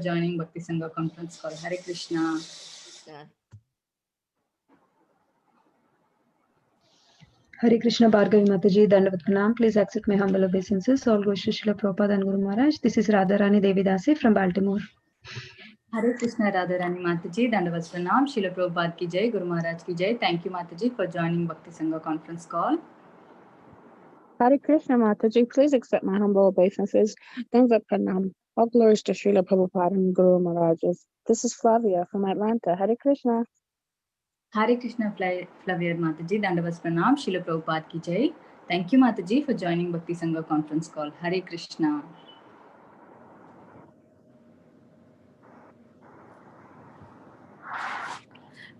joining Bhakti Sangha conference call. Hare Krishna. Yeah. Hare Krishna Bhargavi Mataji, Dandavat Pranam. Please accept my humble obeisances. All goes to Srila Prabhupada and Guru Maharaj. This is Radharani Devidasi from Baltimore. Hare Krishna Radharani Mataji, Dandavat Pranam. Srila Prabhupada ki jai, Guru Maharaj ki jai. Thank you Mataji for joining Bhakti Sangha conference call. Hare Krishna Mataji, please accept my humble obeisances. Dandavat Pranam. All glories to Srila Prabhupada and Guru Maharajas. This is Flavia from Atlanta. Hare Krishna. Hare Krishna Flavia Mataji, Dandavat Pranam. Srila Prabhupada ki jai. Thank you Mataji for joining Bhakti Sangha conference call. Hare Krishna.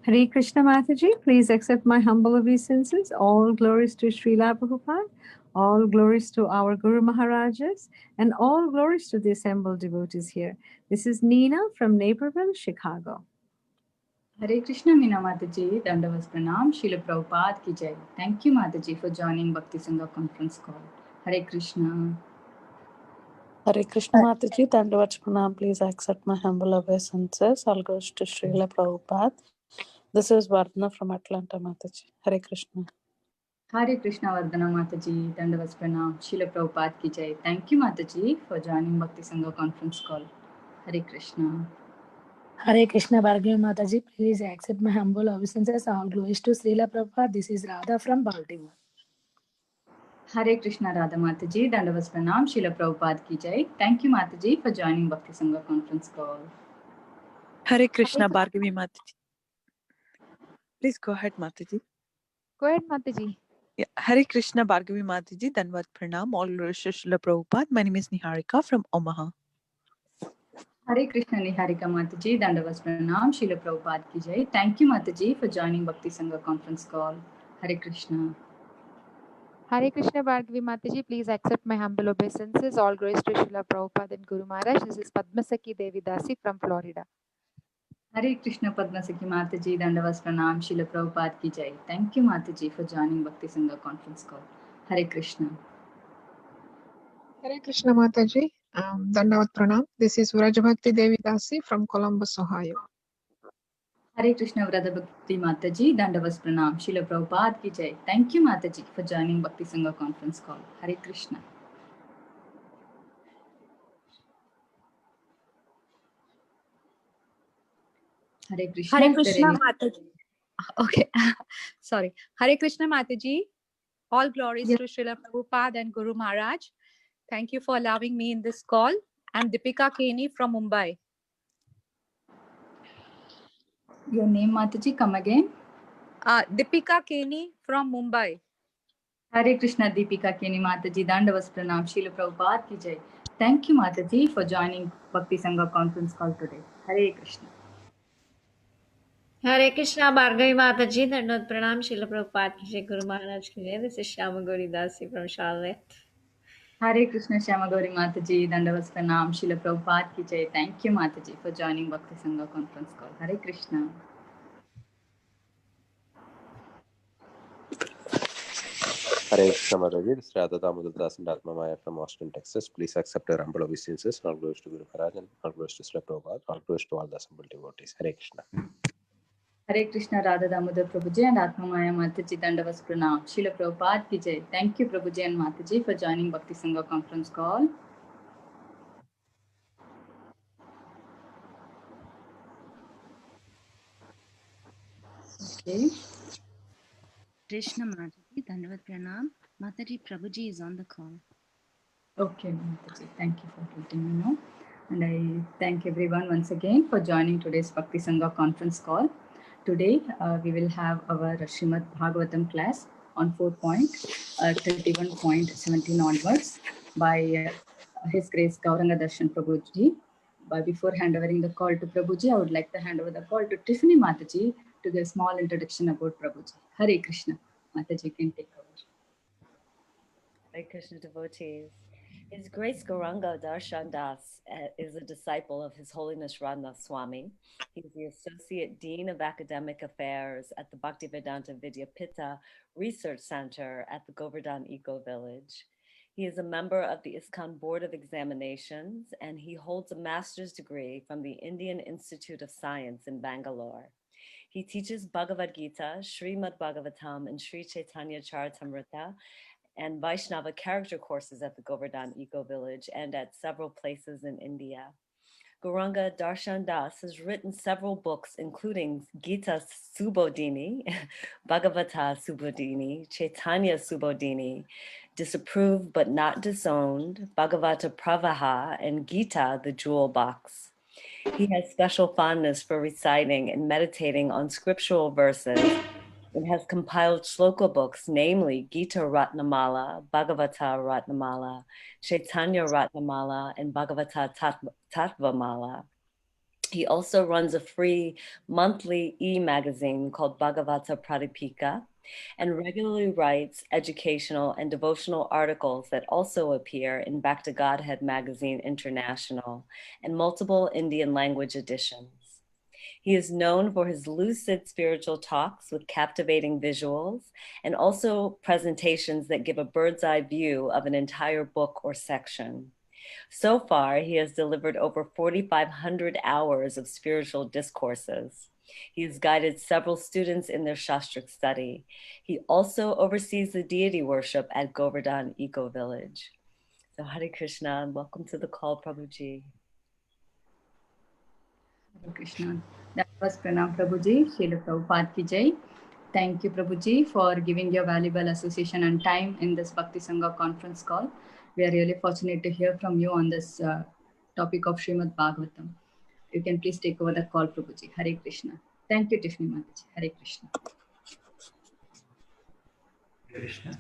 Hare Krishna Mataji, please accept my humble obeisances. All glories to Srila Prabhupada, all glories to our Guru Maharajas, and all glories to the assembled devotees here. This is Nina from Naperville, Chicago. Hare Krishna Meena Mataji, Dandavat Pranam. Srila Prabhupada ki jai. Thank you Mataji for joining Bhakti Sangha conference call. Hare Krishna. Hare Krishna Mataji, Dandavat Pranam. Please accept my humble obeisances. All goes to Srila Prabhupada. This is Vardhana from Atlanta, Mataji. Hare Krishna. Hare Krishna Vardhana Mataji, Dandavat Pranam. Srila Prabhupada ki jai. Thank you Mataji for joining Bhakti Sangha conference call. Hare Krishna. Hare Krishna Bhargavi Mataji, please accept my humble obeisances. All glories to Srila Prabhupada. This is Radha from Baltimore. Hare Krishna Radha Mataji, Dandavat Pranam. Srila Prabhupada ki jai. Thank you Mataji for joining Bhakti Sangha conference call. Hare Krishna Bhargavi Mataji. Please go ahead, Mataji. Go ahead, Mataji. Yeah. Hare Krishna Bhargavi Mataji, Dandavat Pranam. All glories to Srila Prabhupada. My name is Niharika from Omaha. Hare Krishna Niharika Mataji, Dandavat Pranam. Srila Prabhupada ki jai. Thank you Mataji for joining Bhakti Sangha conference call. Hare Krishna. Hare Krishna Bhargavi Mataji, please accept my humble obeisances. All glories to Srila Prabhupada and Guru Maharaj. This is Padmasaki Devidasi from Florida. Hare Krishna Padmasaki Mataji, Dandavat Pranam. Srila Prabhupada ki jai. Thank you Mataji for joining Bhakti Sangha conference call. Hare Krishna. Hare Krishna Mataji, Dandavat Pranam. This is Vrajabhakti Devidasi from Columbus, Ohio. Hare Krishna Vrajabhakti Mataji, Dandavat Pranam. Srila Prabhupada ki jai. Thank you Mataji for joining Bhakti Sangha conference call. Hare Krishna. Hare Krishna. Hare Krishna Mataji. Okay, sorry. Hare Krishna Mataji. All glories to Srila Prabhupada and Guru Maharaj. Thank you for allowing me in this call. I'm Deepika Keni from Mumbai. Your name Mataji, come again. Deepika Keni from Mumbai. Hare Krishna Deepika Keni Mataji, Dandavat Pranam. Srila Prabhupada ki jai. Thank you Mataji for joining Bhakti Sangha conference call today. Hare Krishna. Hare Krishna Bhargavi Mataji, Dandavat Pranam, Srila Prabhupada ki jai, Guru Maharaj ki jai. This is Shyama Gauri Dasi from Charlotte. Hare Krishna Shyama Gauri Mataji, Dandavat Pranam, Srila Prabhupada ki jai. Thank you Mataji for joining Bhakti Sangha conference call. Hare Krishna. Hare Krishna Mataji, this is Radha Damodar Das and Atma Maya from Austin, Texas. Please accept our humble obeisances. All glories to Guru Maharaj and all glories to Srila Prabhupada. All glories to all the assembled devotees. Hare Krishna. Hare Krishna Radha Damodar Prabhuji and Atma Maya Mataji, Dandavat Pranam. Srila Prabhupada ki jai. Thank you Prabhuji and Mataji for joining Bhakti Sangha conference call. Okay. Krishna Mataji, Dandavat Pranam. Mataji Prabhuji is on the call. Okay, Mataji. Thank you for letting me know. And I thank everyone once again for joining today's Bhakti Sangha conference call. Today, we will have our Srimad Bhagavatam class on 4.31.17 onwards by His Grace Gauranga Darshan Prabhuji. But before handovering the call to Prabhuji, I would like to hand over the call to Tiffany Mataji to give a small introduction about Prabhuji. Hare Krishna. Mataji can take over. Hare Krishna devotees. His Grace Gauranga Darshan Das is a disciple of His Holiness Radhanath Swami. He's the Associate Dean of Academic Affairs at the Bhaktivedanta Vidyapita Research Center at the Govardhan Eco Village. He is a member of the ISKCON Board of Examinations, and he holds a master's degree from the Indian Institute of Science in Bangalore. He teaches Bhagavad Gita, Srimad Bhagavatam, and Sri Chaitanya Charitamrita, and Vaishnava character courses at the Govardhan Eco Village and at several places in India. Gauranga Darshan Das has written several books, including Gita Subodhini, Bhagavata Subodhini, Chaitanya Subodhini, Disapproved but Not Disowned, Bhagavata Pravaha, and Gita, the Jewel Box. He has special fondness for reciting and meditating on scriptural verses and has compiled shloka books, namely Gita Ratnamala, Bhagavata Ratnamala, Chaitanya Ratnamala, and Bhagavata Tattvamala. He also runs a free monthly e-magazine called Bhagavata Pradipika and regularly writes educational and devotional articles that also appear in Back to Godhead Magazine International and multiple Indian language editions. He is known for his lucid spiritual talks with captivating visuals and also presentations that give a bird's eye view of an entire book or section. So far, he has delivered over 4,500 hours of spiritual discourses. He has guided several students in their Shastric study. He also oversees the deity worship at Govardhan Eco Village. So Hare Krishna, and welcome to the call, Prabhuji. Hare Krishna. That was Pranam Prabhuji, Srila Prabhupada ki jai. Thank you, Prabhuji, for giving your valuable association and time in this Bhakti Sangha conference call. We are really fortunate to hear from you on this topic of Srimad Bhagavatam. You can please take over the call, Prabhuji. Hare Krishna. Thank you, Tiffany Mataji. Hare Krishna. Krishna.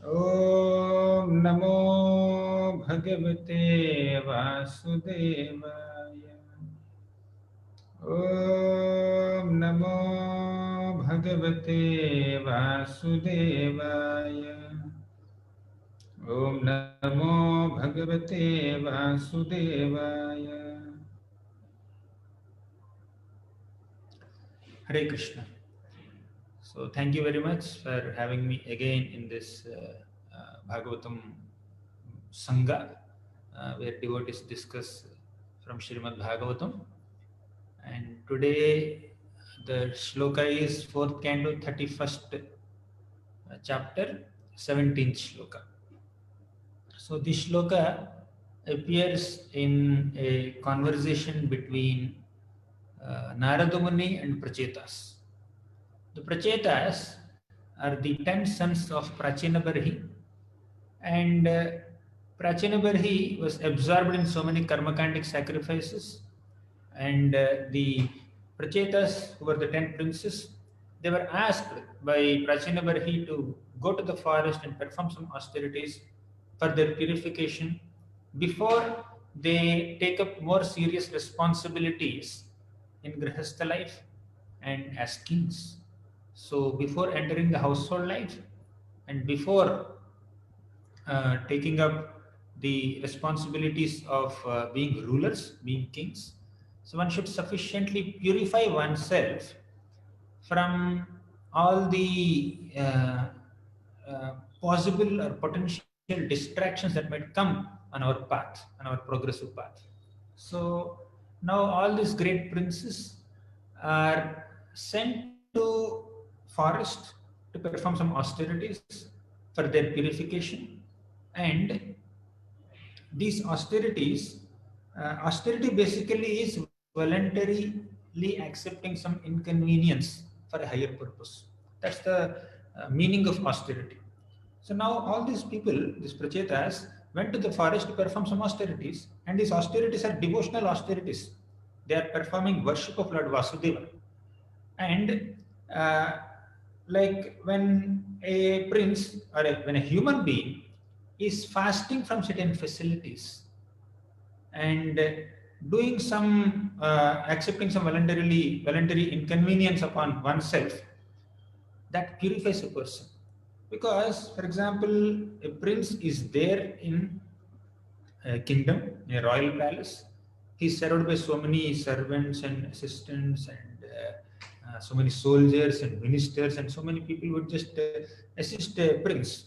Om Namo Bhagavate Vasudevaya. Om Namo Bhagavate Vasudevaya. Om Namo Bhagavate Vasudevaya. Hare Krishna. So thank you very much for having me again in this Bhagavatam Sangha, where devotees discuss from Srimad Bhagavatam. And today the shloka is 4th canto, 31st chapter, 17th shloka. So this shloka appears in a conversation between Narada Muni and Prachetas. The Prachetas are the 10 sons of Prachina Barhi, and Prachina Barhi was absorbed in so many karmakandic sacrifices, and the Prachetas, who were the 10 princes, they were asked by Prachina Barhi to go to the forest and perform some austerities for their purification before they take up more serious responsibilities in Grihastha life and as kings. So before entering the household life and before taking up the responsibilities of being rulers, being kings, so one should sufficiently purify oneself from all the possible or potential distractions that might come on our path, on our progressive path. So now all these great princes are sent to forest to perform some austerities for their purification, and these austerities, austerity basically is voluntarily accepting some inconvenience for a higher purpose. That's the meaning of austerity. So now all these people, these Prachetas, went to the forest to perform some austerities, and these austerities are devotional austerities. They are performing worship of Lord Vasudeva. And like when a prince or when a human being is fasting from certain facilities and doing some accepting some voluntary inconvenience upon oneself, that purifies a person. Because, for example, a prince is there in a kingdom, in a royal palace. He's surrounded by so many servants and assistants and so many soldiers and ministers, and so many people would just assist a prince.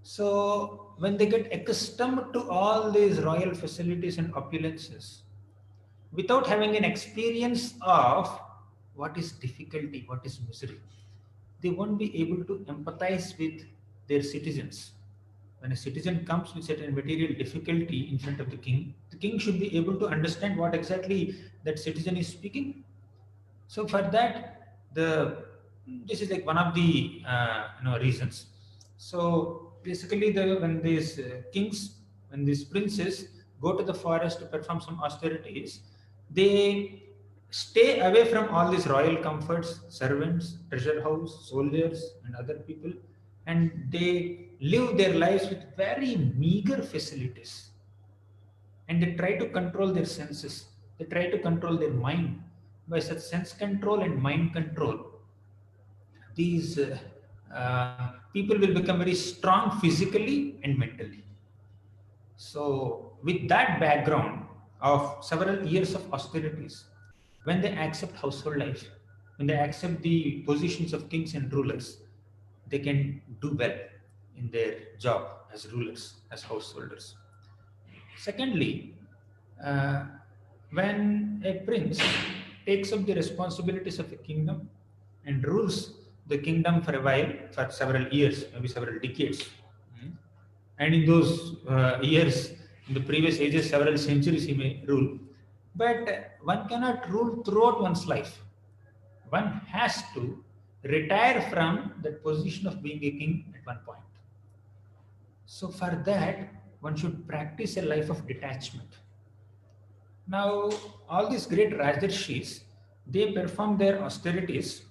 So when they get accustomed to all these royal facilities and opulences, without having an experience of what is difficulty, what is misery, they won't be able to empathize with their citizens. When a citizen comes with certain material difficulty in front of the king should be able to understand what exactly that citizen is speaking. So for that, this is like one of the reasons. So basically, when these when these princes go to the forest to perform some austerities, they stay away from all these royal comforts, servants, treasure house, soldiers, and other people, and they live their lives with very meager facilities. And they try to control their senses. They try to control their mind. By such sense control and mind control, these people will become very strong physically and mentally. So with that background of several years of austerities, when they accept household life, when they accept the positions of kings and rulers, they can do well in their job as rulers, as householders. Secondly, when a prince takes up the responsibilities of a kingdom and rules the kingdom for a while, for several years, maybe several decades, and in those years, in the previous ages, several centuries he may rule, but one cannot rule throughout one's life. One has to retire from that position of being a king at one point. So for that, one should practice a life of detachment. Now, all these great Rajarshis, they perform their austerities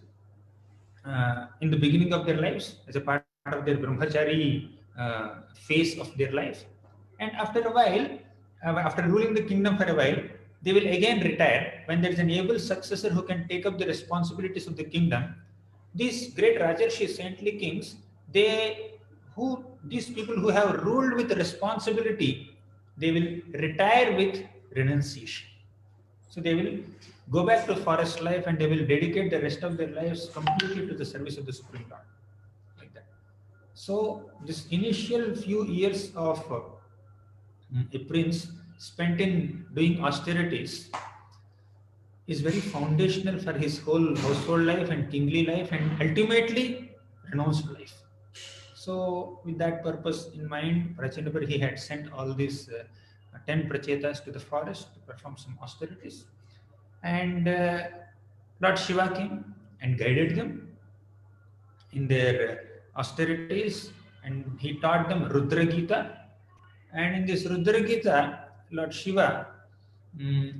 in the beginning of their lives as a part of their brahmachari phase of their life. And after a while, after ruling the kingdom for a while, they will again retire when there is an able successor who can take up the responsibilities of the kingdom. These great Rajarshis, saintly kings, these people who have ruled with responsibility, they will retire with renunciation. So they will go back to forest life and they will dedicate the rest of their lives completely to the service of the Supreme Lord. Like that. So this initial few years of a prince spent in doing austerities is very foundational for his whole household life and kingly life and ultimately renounced life. So with that purpose in mind, Prachandapur, he had sent all these 10 prachetas to the forest to perform some austerities. And Lord Shiva came and guided them in their austerities, and he taught them Rudra Gita. And in this Rudra Gita, Lord Shiva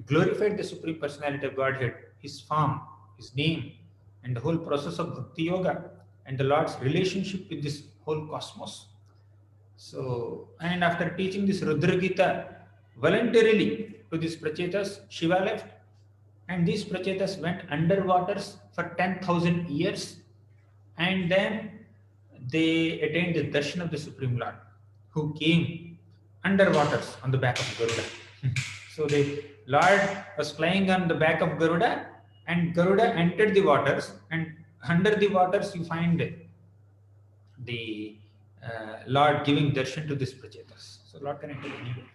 glorified the Supreme Personality of Godhead, his form, his name, and the whole process of Bhakti Yoga and the Lord's relationship with this whole cosmos. So, and after teaching this Rudra Gita voluntarily to these prachetas, Shiva left, and these prachetas went under waters for 10,000 years, and then they attained the darshan of the Supreme Lord, who came under waters on the back of Garuda. So the Lord was flying on the back of Garuda, and Garuda entered the waters, and under the waters you find the Lord giving darshan to these prachetas. So Lord can enter anywhere.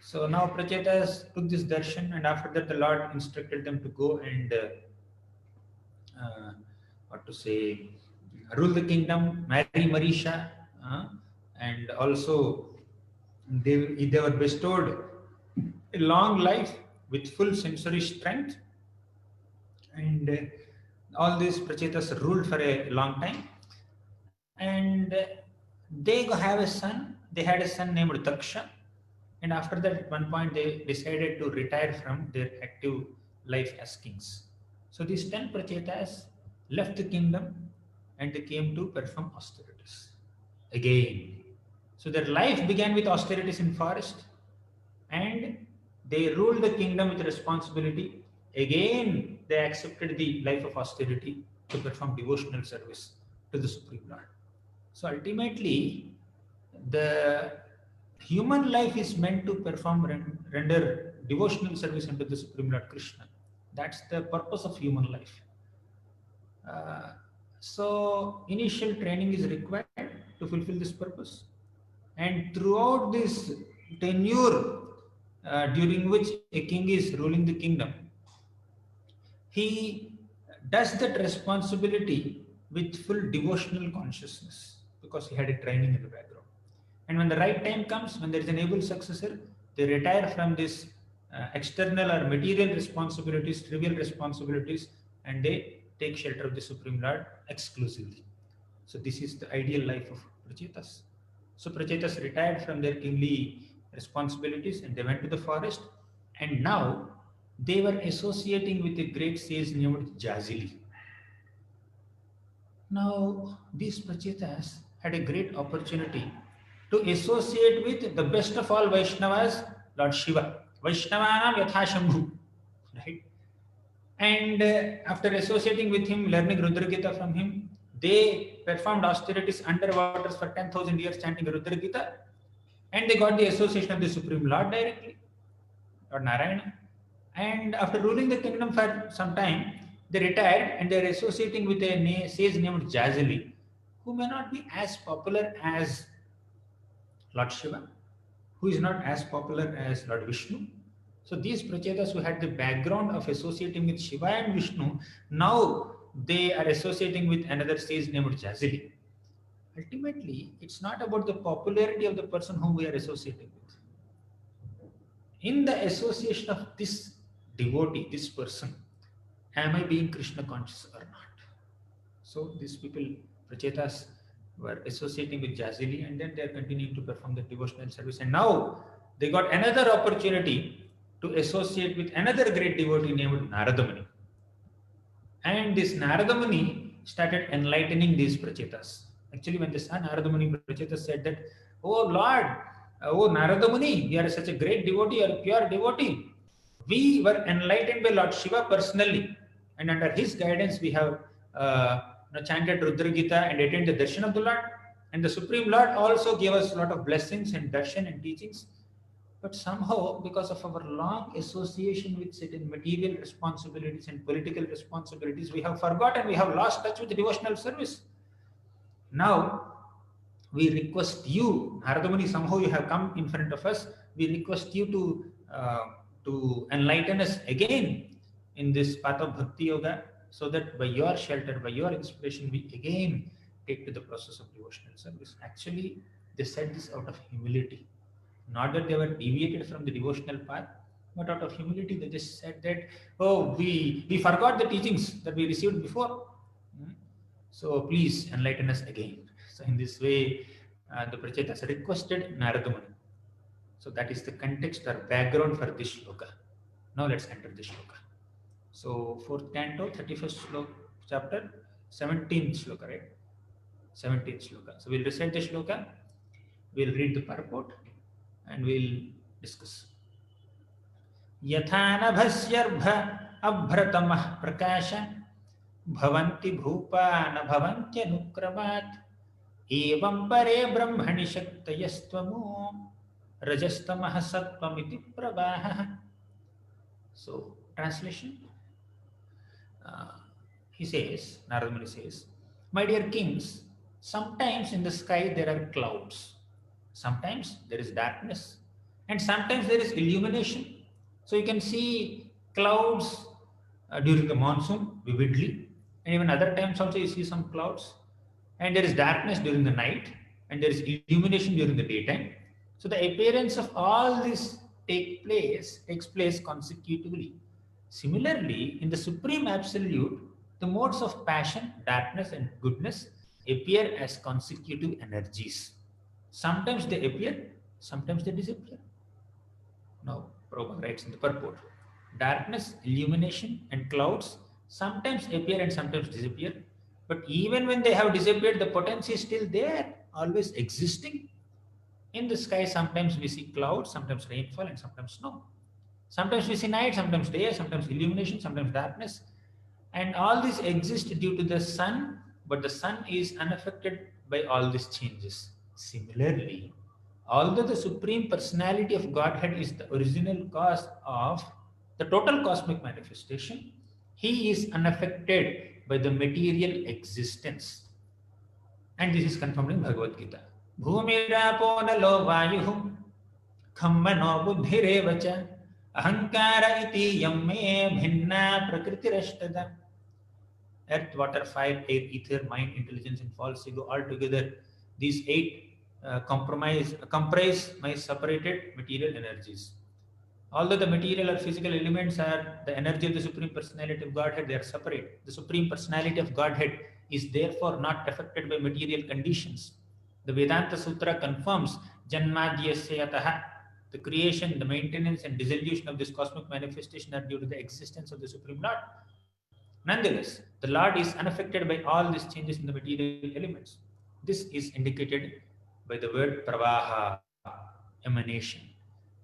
So now prachetas took this darshan, and after that the Lord instructed them to go and rule the kingdom, marry Marisha, and also they were bestowed a long life with full sensory strength, and all these prachetas ruled for a long time, and they have a son. They had a son named Daksha, and after that at one point they decided to retire from their active life as kings. So these 10 prachetas left the kingdom and they came to perform austerities again. So their life began with austerities in forest, and they ruled the kingdom with responsibility. Again, they accepted the life of austerity to perform devotional service to the Supreme Lord. So ultimately, the human life is meant to render devotional service unto the Supreme Lord Krishna. That's the purpose of human life. So initial training is required, to fulfill this purpose. And throughout this tenure during which a king is ruling the kingdom, he does that responsibility with full devotional consciousness because he had a training in the background. And when the right time comes, when there is an able successor, they retire from this external or material responsibilities, trivial responsibilities, and they take shelter of the Supreme Lord exclusively. So this is the ideal life of Prachetas. So Prachetas retired from their kingly responsibilities and they went to the forest, and now they were associating with a great sage named Jazili. Now these Prachetas had a great opportunity to associate with the best of all Vaishnavas, Lord Shiva. Vaishnavanam yatha Shambhu. Right? And after associating with him, learning Rudra Gita from him, they performed austerities underwater for 10,000 years chanting Rudra Gita, and they got the association of the Supreme Lord directly, Lord Narayana. And after ruling the kingdom for some time, they retired and they are associating with a sage named Jazili, who may not be as popular as Lord Shiva, who is not as popular as Lord Vishnu. So these Prachetas who had the background of associating with Shiva and Vishnu, now they are associating with another sage named Jazili. Ultimately, it's not about the popularity of the person whom we are associating with. In the association of this devotee, this person, am I being Krishna conscious or not? So these people, Prachetas, were associating with Jazili, and then they are continuing to perform the devotional service. And now they got another opportunity to associate with another great devotee named Narada Muni. And this Narada Muni started enlightening these Prachetas. Actually, when the son Narada Muni, Prachetas said that, "Oh Lord, oh Narada Muni, you are such a great devotee, you are a pure devotee. We were enlightened by Lord Shiva personally, and under his guidance we have chanted Rudra Gita and attained the darshan of the Lord. And the Supreme Lord also gave us a lot of blessings and darshan and teachings. But somehow, because of our long association with certain material responsibilities and political responsibilities, we have forgotten, we have lost touch with the devotional service. Now, we request you, Narada Muni, somehow you have come in front of us. We request you to enlighten us again in this path of Bhakti Yoga, so that by your shelter, by your inspiration, we again take to the process of devotional service." Actually, they said this out of humility. Not that they were deviated from the devotional path, but out of humility, they just said that, "Oh, we forgot the teachings that we received before. So please enlighten us again." So in this way, the Prachetas requested Narada Muni. So that is the context or background for this shloka. Now let's enter the shloka. So 4th canto, 31st shloka, chapter, 17th shloka, right? 17th shloka. So we'll recite the shloka, we'll read the purport, and we'll discuss. Yatha nabhasyarbha abhratamah prakasha bhavanti bhupa na bhavantyanu evam pare brahmani shaktayastvamo rajastamah sattvamiti pravaha. So, translation. He says, Narada Muni says, "My dear kings, sometimes in the sky there are clouds. Sometimes there is darkness, and sometimes there is illumination. So you can see clouds during the monsoon vividly, and even other times also you see some clouds, and there is darkness during the night, and there is illumination during the daytime. So the appearance of all this takes place consecutively. Similarly, in the Supreme Absolute, the modes of passion, darkness, and goodness appear as consecutive energies. Sometimes they appear, sometimes they disappear." Now, Prabhupada writes in the purport, "Darkness, illumination, and clouds sometimes appear and sometimes disappear. But even when they have disappeared, the potency is still there, always existing. In the sky, sometimes we see clouds, sometimes rainfall, and sometimes snow. Sometimes we see night, sometimes day, sometimes illumination, sometimes darkness. And all this exists due to the sun, but the sun is unaffected by all these changes. Similarly, although the Supreme Personality of Godhead is the original cause of the total cosmic manifestation, he is unaffected by the material existence. And this is confirmed in Bhagavad Gita. Bhumirapo nalo vayuh kham mano buddhirev cha ahankara iti yamme bhinna prakritirashtada. Earth, water, fire, air, ether, mind, intelligence, and false ego all together. These 8 comprise my separated material energies. Although the material or physical elements are the energy of the Supreme Personality of Godhead, they are separate. The Supreme Personality of Godhead is therefore not affected by material conditions. The Vedanta Sutra confirms Janmadhyasya yataha. The creation, the maintenance, and dissolution of this cosmic manifestation are due to the existence of the Supreme Lord. Nonetheless, the Lord is unaffected by all these changes in the material elements. This is indicated by the word pravaha, emanation.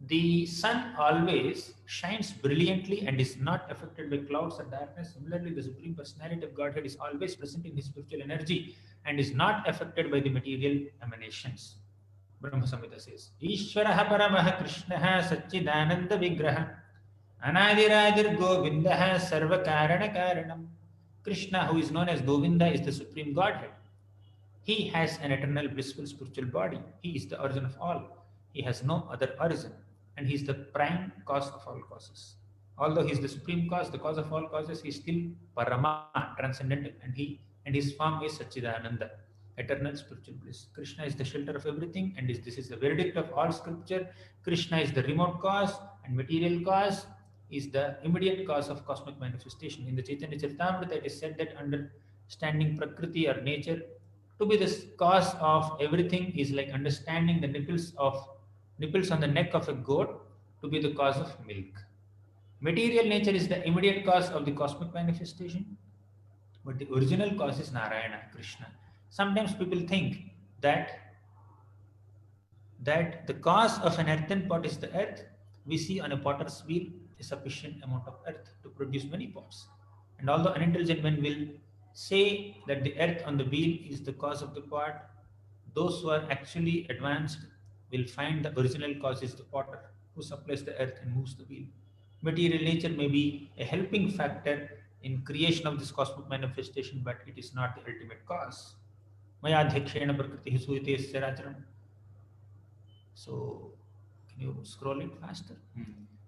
The sun always shines brilliantly and is not affected by clouds or darkness. Similarly, the Supreme Personality of Godhead is always present in his spiritual energy and is not affected by the material emanations. Brahma Samhita says, Ishvaraha Paramaha Krishnaha Satchidananda Vigraha Anadiradir Govindaha Sarva Karana Karanam. Krishna, who is known as Govinda, is the Supreme Godhead. He has an eternal blissful spiritual body. He is the origin of all. He has no other origin. And he is the prime cause of all causes. Although he is the supreme cause, the cause of all causes, he is still Parama, transcendental, and his form is Satchidananda, eternal spiritual bliss. Krishna is the shelter of everything, and this is the verdict of all scripture. Krishna is the remote cause, and material cause is the immediate cause of cosmic manifestation. In the Chaitanya Charitamrita, it is said that understanding Prakriti or nature to be the cause of everything is like understanding the nipples on the neck of a goat to be the cause of milk. Material nature is the immediate cause of the cosmic manifestation, but the original cause is Narayana, Krishna. Sometimes people think that the cause of an earthen pot is the earth. We see on a potter's wheel a sufficient amount of earth to produce many pots. And although unintelligent men will say that the earth on the wheel is the cause of the pot, those who are actually advanced will find the original cause is the potter who supplies the earth and moves the wheel. Material nature may be a helping factor in creation of this cosmic manifestation, but it is not the ultimate cause. Mayadhyakshena prakriti suyate saracharam. So, can you scroll it faster?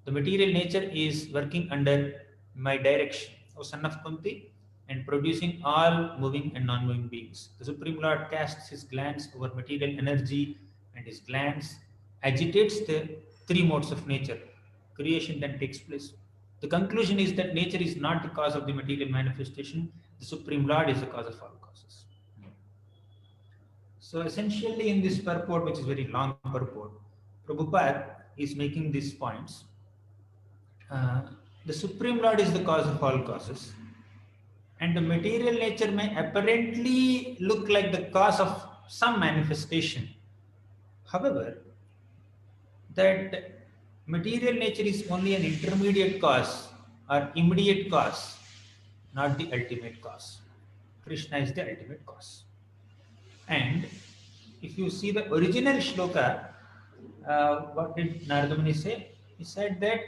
The material nature is working under my direction, O son of Kunti, and producing all moving and non-moving beings. The Supreme Lord casts his glance over material energy, and his glance agitates the 3 modes of nature. Creation then takes place. The conclusion is that nature is not the cause of the material manifestation. The Supreme Lord is the cause of all causes. So essentially in this purport, which is very long purport, Prabhupada is making these points. The Supreme Lord is the cause of all causes. And the material nature may apparently look like the cause of some manifestation. However, that material nature is only an intermediate cause or immediate cause, not the ultimate cause. Krishna is the ultimate cause. And if you see the original shloka, what did Narada Muni say? He said that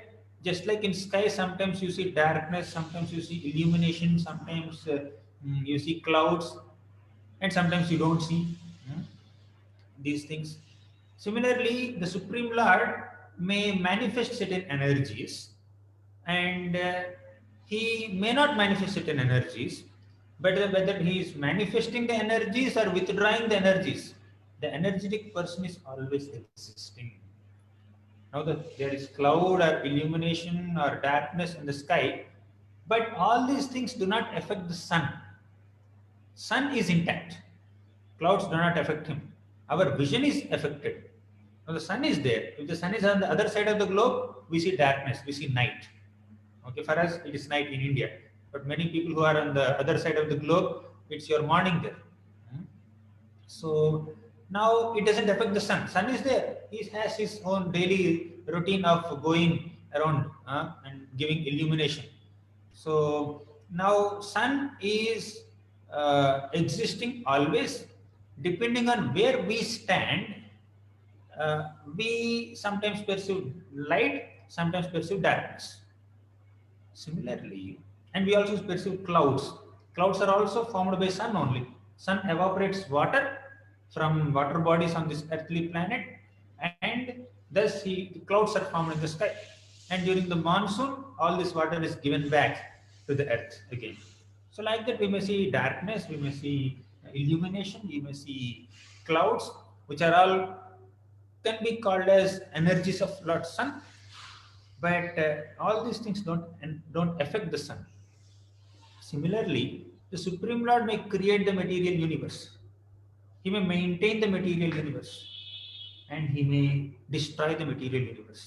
just like in sky, sometimes you see darkness, sometimes you see illumination, sometimes you see clouds, and sometimes you don't see these things. Similarly, the Supreme Lord may manifest certain energies, and he may not manifest certain energies, but whether he is manifesting the energies or withdrawing the energies, the energetic person is always existing. Now that there is cloud or illumination or darkness in the sky, but all these things do not affect the sun. Sun is intact. Clouds do not affect him. Our vision is affected. Now the sun is there. If the sun is on the other side of the globe, we see darkness, we see night. Okay, for us it is night in India. But many people who are on the other side of the globe, it's your morning there. So now it doesn't affect the sun. Sun is there. He has his own daily routine of going around and giving illumination. So now sun is existing always. Depending on where we stand, we sometimes perceive light, sometimes perceive darkness. Similarly, and we also perceive clouds. Clouds are also formed by sun only. sun evaporates water from water bodies on this earthly planet, and thus the clouds are formed in the sky. And during the monsoon, all this water is given back to the earth again. So like that, we may see darkness, we may see illumination, we may see clouds, which are all can be called as energies of Lord Sun. But all these things don't affect the sun. Similarly, the Supreme Lord may create the material universe. He may maintain the material universe, and he may destroy the material universe.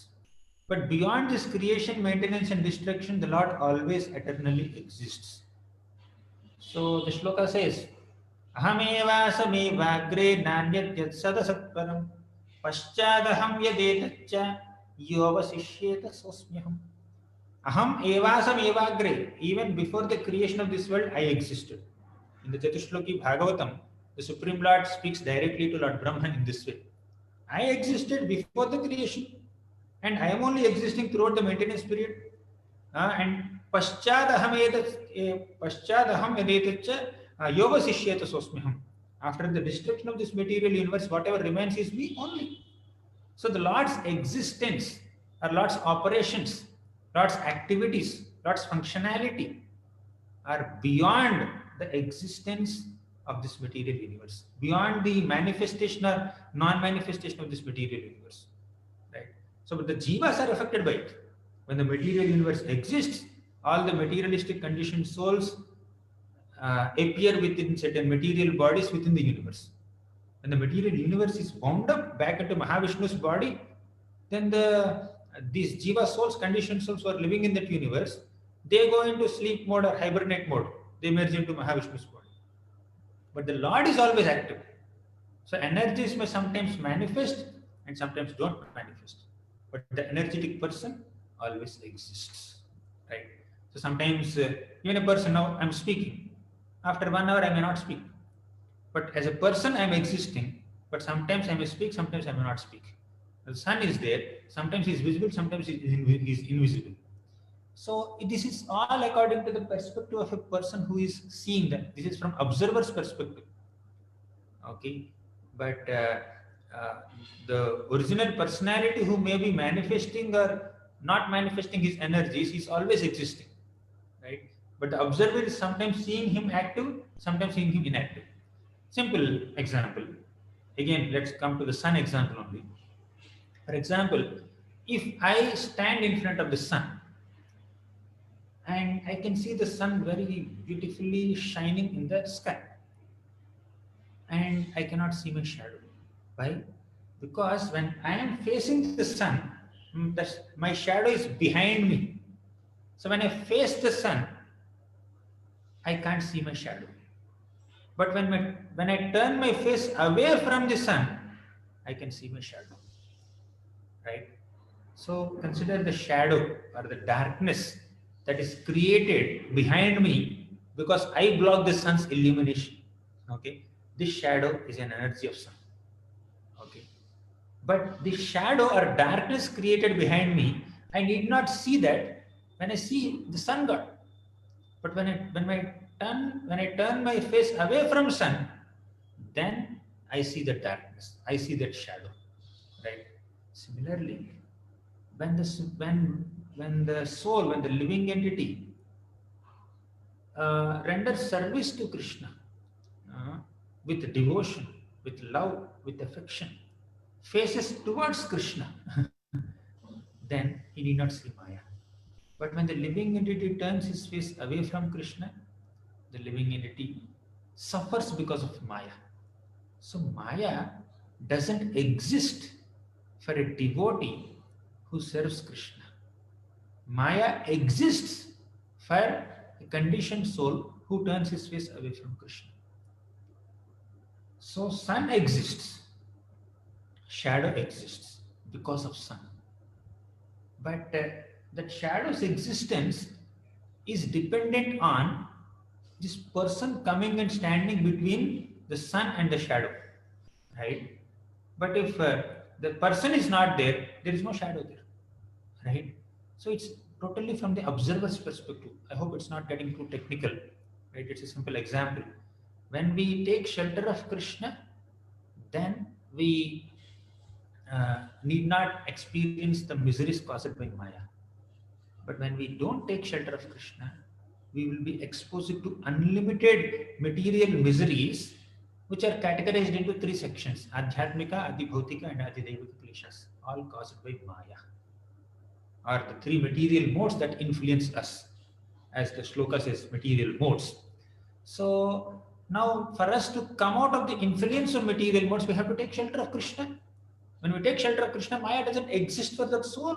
But beyond this creation, maintenance, and destruction, the Lord always eternally exists. So the shloka says, Ahameva samevagre nanyat yat sadasatparam paschadaham yadetaccha yovasishyeta sosmyaham. Aham evasam evagre. Even before the creation of this world, I existed. In the Chatushloki Bhagavatam, the Supreme Lord speaks directly to Lord Brahman in this way. I existed before the creation, and I am only existing throughout the maintenance period. And paschadaham edetaccha yovasishyeta sosmyaham. After the destruction of this material universe, whatever remains is me only. So the Lord's existence, or Lord's operations, Lord's activities, Lord's functionality are beyond the existence of this material universe, beyond the manifestation or non-manifestation of this material universe. Right? So but the jivas are affected by it. When the material universe exists, all the materialistic conditioned souls appear within certain material bodies within the universe. When the material universe is wound up back into Mahavishnu's body, then these jiva souls, conditioned souls who are living in that universe, they go into sleep mode or hibernate mode. They merge into Mahavishnu's body. But the Lord is always active. So energies may sometimes manifest and sometimes don't manifest. But the energetic person always exists. Right? So sometimes even a person, now I'm speaking. After 1 hour I may not speak. But as a person I am existing. But sometimes I may speak, sometimes I may not speak. The sun is there, sometimes he is visible, sometimes he is invisible. So this is all according to the perspective of a person who is seeing that. This is from observer's perspective. Okay, but the original personality who may be manifesting or not manifesting his energies is always existing, right? But the observer is sometimes seeing him active, sometimes seeing him inactive. Simple example. Again, let's come to the sun example only. For example, if I stand in front of the sun and I can see the sun very beautifully shining in the sky, and I cannot see my shadow. Why? Because when I am facing the sun, my shadow is behind me. So when I face the sun, I can't see my shadow. But when I turn my face away from the sun, I can see my shadow. Right? So consider the shadow or the darkness that is created behind me because I block the sun's illumination. Okay? This shadow is an energy of sun. Okay? But the shadow or darkness created behind me, I need not see that when I see the sun god. But when I turn my face away from sun, then I see the darkness. I see that shadow. Right? Similarly, when the soul, when the living entity renders service to Krishna with devotion, with love, with affection, faces towards Krishna, then he need not see Maya. But when the living entity turns his face away from Krishna, the living entity suffers because of Maya. So Maya doesn't exist for a devotee who serves Krishna. Maya exists for a conditioned soul who turns his face away from Krishna. So sun exists, shadow exists because of sun. But that shadow's existence is dependent on this person coming and standing between the sun and the shadow, right? But if the person is not there, there is no shadow there, right? So it's totally from the observer's perspective. I hope it's not getting too technical, right? It's a simple example. when we take shelter of Krishna, then we need not experience the miseries caused by Maya. But when we don't take shelter of Krishna, we will be exposed to unlimited material miseries, which are categorized into 3 sections: Adhyatmika, Adibhautika, and Adidevika Kleshas, all caused by Maya, are the 3 material modes that influence us, as the shloka says, material modes. So now, for us to come out of the influence of material modes, we have to take shelter of Krishna. When we take shelter of Krishna, Maya doesn't exist for the soul.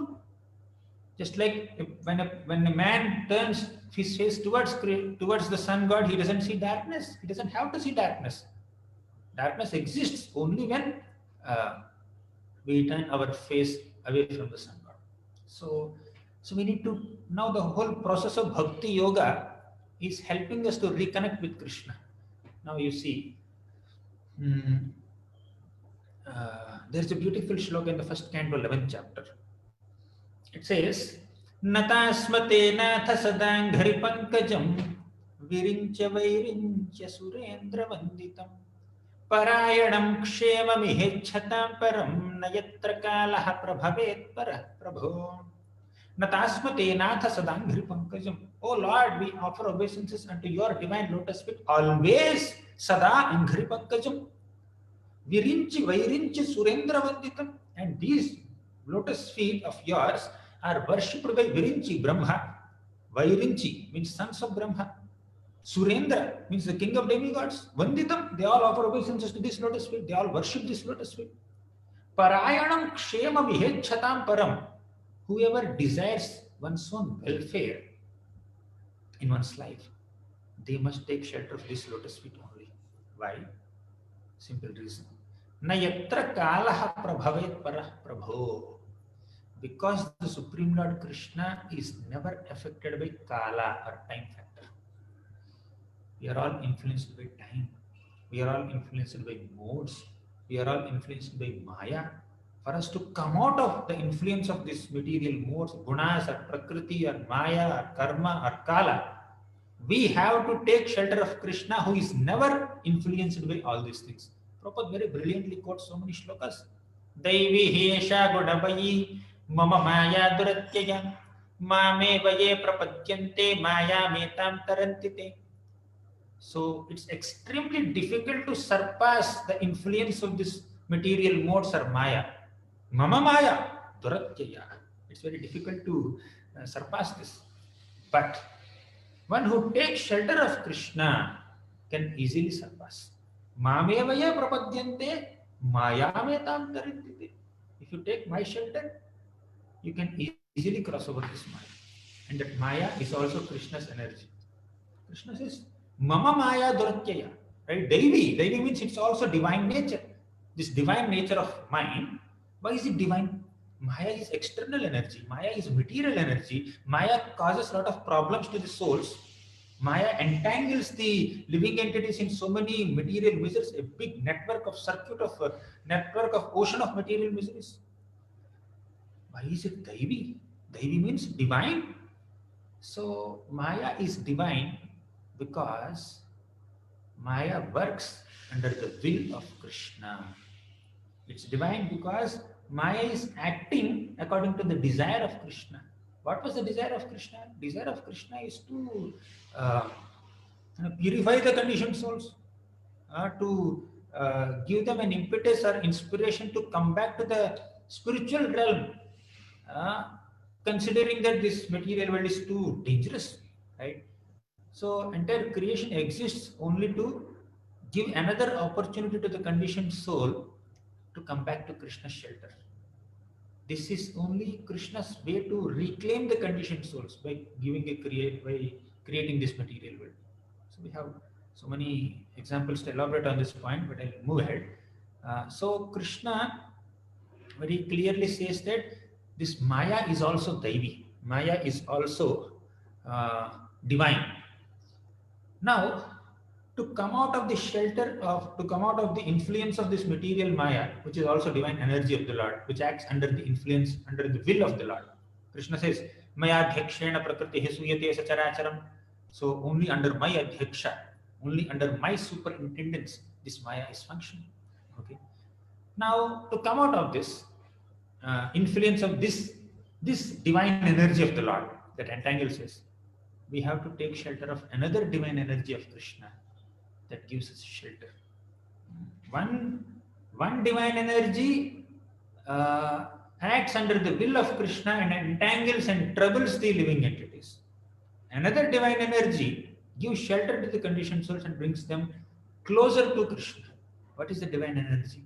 Just like when a man turns his face towards the sun god, he doesn't see darkness. He doesn't have to see darkness. Darkness exists only when we turn our face away from the sun god. So we need to, now the whole process of bhakti yoga is helping us to reconnect with Krishna. Now you see, there's a beautiful shloka in the first canto, 11th chapter. It says, Natasmate nath sadanghari pankajam virincha vairincha surendra vanditam parayanam kshema mihechhatam param nayatra kalaha prabhavet para prabho. Natasmate nath sadanghari pankajam. O Lord, we offer obeisances unto your divine lotus feet always, sada anghari pankajam virinchi vairinchi surendra vanditam. And these lotus feet of yours are worshipped by Virinchi, Brahma. Vairinchi means sons of Brahma. Surendra means the king of demigods. Vanditam, they all offer obeisances to this lotus feet. They all worship this lotus feet. Parayanam kshema vihechhatam param. Whoever desires one's own welfare in one's life, they must take shelter of this lotus feet only. Why? Simple reason. Nayatra kalaha prabhavet para prabho. Because the Supreme Lord Krishna is never affected by kala or time factor. We are all influenced by time. We are all influenced by modes. We are all influenced by Maya. For us to come out of the influence of these material modes, gunas or prakriti or Maya or karma or kala, we have to take shelter of Krishna, who is never influenced by all these things. Prabhupada very brilliantly quotes so many shlokas. Daivi hesha gunabayi mama maya duratyaya mame vaye prapadyante maya metam tarantite. So it's extremely difficult to surpass the influence of this material modes or Maya. Mama maya duratyaya. It's very difficult to surpass this. But one who takes shelter of Krishna can easily surpass. Mame vaye prapadyante maya metam tarantite. If you take my shelter, you can easily cross over this Maya. And that Maya is also Krishna's energy. Krishna says, Mama Maya Duratyaya. Right? Devi means it's also divine nature. This divine nature of mine, why is it divine? Maya is external energy. Maya is material energy. Maya causes a lot of problems to the souls. Maya entangles the living entities in so many material miseries, a big network of ocean of material miseries. Why is it Daivi? Daivi means divine. So Maya is divine because Maya works under the will of Krishna. It's divine because Maya is acting according to the desire of Krishna. What was the desire of Krishna? Desire of Krishna is to purify the conditioned souls, to give them an impetus or inspiration to come back to the spiritual realm, considering that this material world is too dangerous, right? So entire creation exists only to give another opportunity to the conditioned soul to come back to Krishna's shelter. This is only Krishna's way to reclaim the conditioned souls by creating this material world. So we have so many examples to elaborate on this point, but I'll move ahead. So Krishna very clearly says that this Maya is also Daivi. Maya is also divine. Now, to come out of the influence of this material Maya, which is also divine energy of the Lord, which acts under the influence, under the will of the Lord. Krishna says, Maya adhyakshena prakriti suyate sacharacharam. So only under my adhyaksha, Only under my superintendence this Maya is functioning. Okay. Now, to come out of this influence of this divine energy of the Lord that entangles us, we have to take shelter of another divine energy of Krishna that gives us shelter. One divine energy acts under the will of Krishna and entangles and troubles the living entities. Another divine energy gives shelter to the conditioned souls and brings them closer to Krishna. What is the divine energy?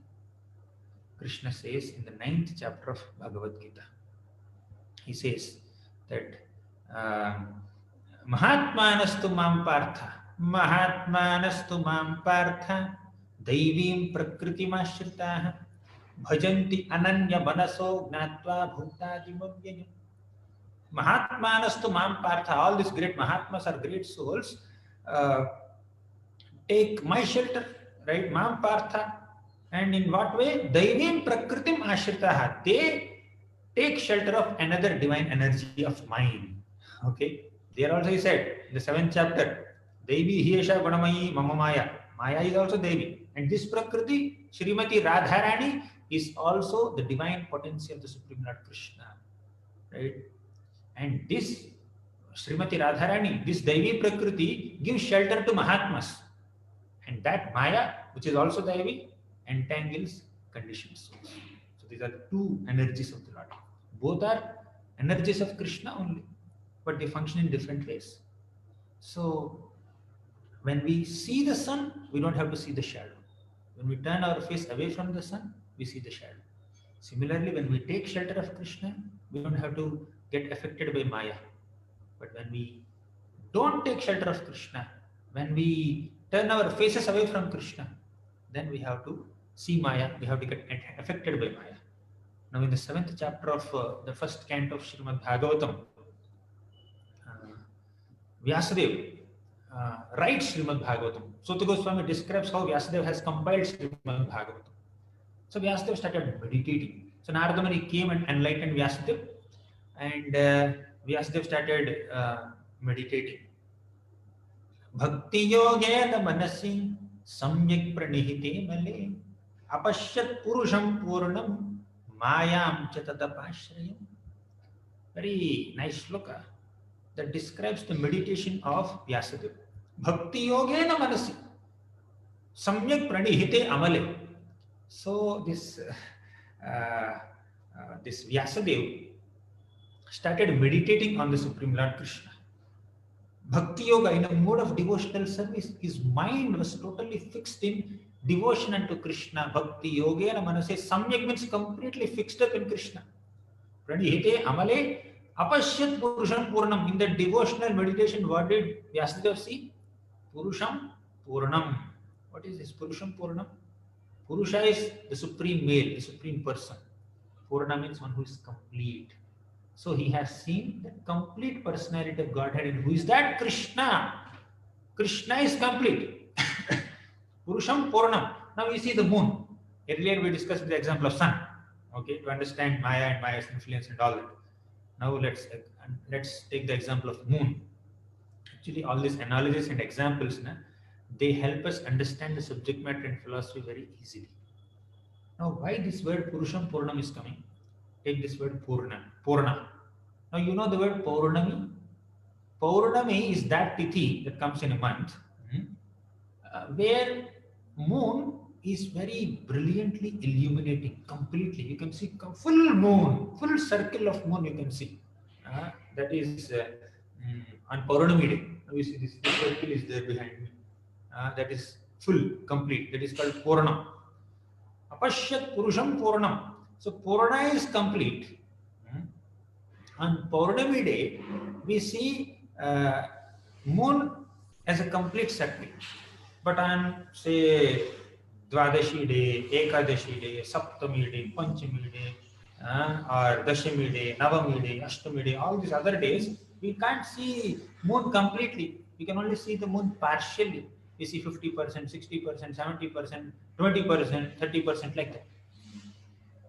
Krishna says in the 9th chapter of Bhagavad Gita. He says that Mahatmanastu mam partha, Mahatmanastu mam partha, Daivim prakritimashritah, bhajanti ananya manaso gnatva bhutadimabhyayam. Mahatmanastu mam partha, all these great Mahatmas are great souls, take my shelter, right? Mam partha. And in what way? Daivim prakritim ashritaha. They take shelter of another divine energy of mine. Okay. There also he said in the 7th chapter, Devi Hiesha Gunamayi Mama Maya. Maya is also Devi. And this Prakriti, Srimati Radharani, is also the divine potency of the Supreme Lord Krishna. Right? And this Srimati Radharani, this Devi Prakriti gives shelter to Mahatmas. And that Maya, which is also Devi, entangles conditioned souls. So these are the two energies of the Lord. Both are energies of Krishna only, but they function in different ways. So when we see the sun, we don't have to see the shadow. When we turn our face away from the sun, we see the shadow. Similarly, when we take shelter of Krishna, we don't have to get affected by Maya. But when we don't take shelter of Krishna, when we turn our faces away from Krishna, then we have to see Maya, we have to get affected by Maya. Now in the 7th chapter of the first canto of Srimad Bhagavatam, Vyasadeva writes Srimad Bhagavatam. Suta Goswami describes how Vyasadeva has compiled Srimad Bhagavatam. So Vyasadeva started meditating. So Narada Muni came and enlightened Vyasadeva, and Vyasadeva started meditating. Bhakti yogena manasi samyak pranihite male apashyat purusham purnam mayam chatadapashrayam. Very nice shloka that describes the meditation of Vyasadeva. Bhakti yogena manasi samyak pranihite amale. So this Vyasadeva started meditating on the Supreme Lord Krishna. Bhakti Yoga, in a mode of devotional service, his mind was totally fixed in devotion unto Krishna. Bhakti Yoga and Manase Samyak means completely fixed up in Krishna. Pranihite Amale Apashyat Purusham Purnam. In the devotional meditation, what did Vyasadeva see? Purusham Purnam. What is this Purusham Purnam? Purusha is the supreme male, the supreme person. Purna means one who is complete. So he has seen the complete personality of Godhead. And who is that? Krishna. Krishna is complete. Purusham Purnam. Now we see the moon. Earlier we discussed the example of sun. Okay, to understand Maya and Maya's influence and all that. Now let's take the example of moon. Actually, all these analogies and examples, they help us understand the subject matter and philosophy very easily. Now, why this word Purusham Purnam is coming? Take this word Purna. Now you know the word Paurnami. Paurnami is that tithi that comes in a month where moon is very brilliantly illuminating completely. You can see full moon, full circle of moon you can see. That is on Paurnami day. Now you see this circle is there behind me. That is full, complete. That is called Purna. Apashyat Purusham Purnam. So Purna is complete. On Paurnami day, we see moon as a complete circle. But on, say, Dvadashi day, Ekadashi day, Saptami day, Panchami day, or Dashami day, Navami day, Ashtami day, all these other days, we can't see moon completely. We can only see the moon partially. We see 50%, 60%, 70%, 20%, 30%, like that.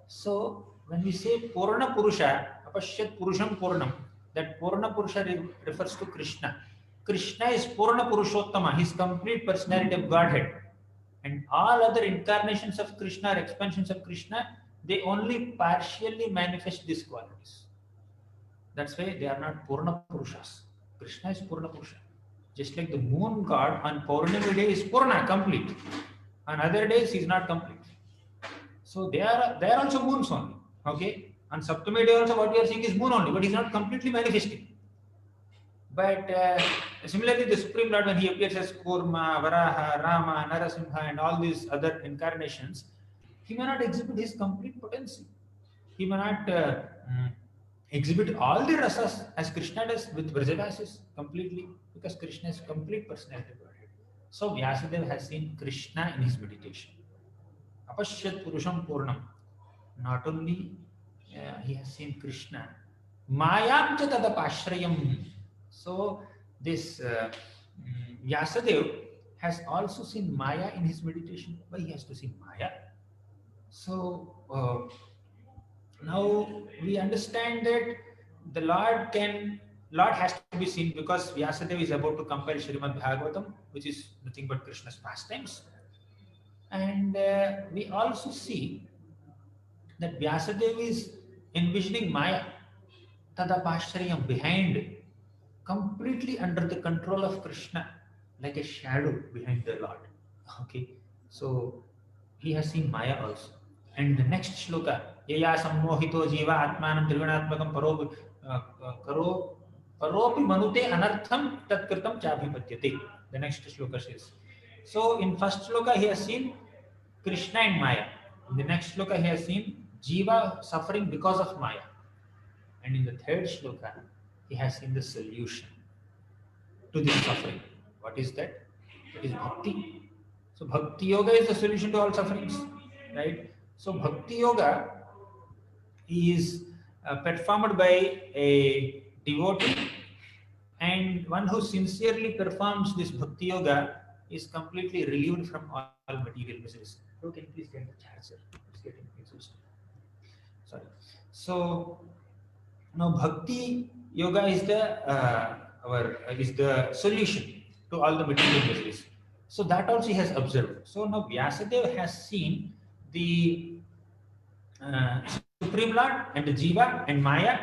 So when we say Purna Purusha, Apashyat Purusham Purnam, that Purna Purusha refers to Krishna. Krishna is Purna Purushottama, his complete personality of Godhead. And all other incarnations of Krishna or expansions of Krishna, they only partially manifest these qualities. That's why they are not Purna Purushas. Krishna is Purna Purusha. Just like the moon god on Purnami day is Purna, complete. On other days he is not complete. So they are also moons only. Okay. On Saptami day also what we are seeing is moon only, but he is not completely manifesting. But similarly, the Supreme Lord, when he appears as Kurma, Varaha, Rama, Narasimha, and all these other incarnations, he may not exhibit his complete potency. He may not exhibit all the rasas as Krishna does with Vrajavasis completely, because Krishna is complete personality. So Vyasadeva has seen Krishna in his meditation. Apashyat Purusham Purnam. Not only he has seen Krishna, Mayam cha tadapashrayam. So this Vyasadeva has also seen Maya in his meditation. Why he has to see Maya? So now we understand that the Lord has to be seen because Vyasadeva is about to compile Srimad Bhagavatam, which is nothing but Krishna's pastimes. And we also see that Vyasadeva is envisioning Maya, Tadapashrayam, behind, completely under the control of Krishna, like a shadow behind the Lord. Okay, so he has seen Maya also. And the next shloka, Yaya sammohito jiva atmanam trigunatmakam paropi manute anartham tatkritam chabhipatyate. The next shloka says. So in first shloka he has seen Krishna and Maya. In the next shloka he has seen Jiva suffering because of Maya. And in the third shloka he has seen the solution to this suffering. What is that? It is bhakti. So bhakti yoga is the solution to all sufferings, right? So bhakti yoga is performed by a devotee, and one who sincerely performs this bhakti yoga is completely relieved from all material miseries. So can you please get the charger? It's getting exhausted. Sorry. So now bhakti yoga is the solution to all the material miseries. So that also he has observed. So now Vyasadeva has seen the Supreme Lord and the Jiva and Maya,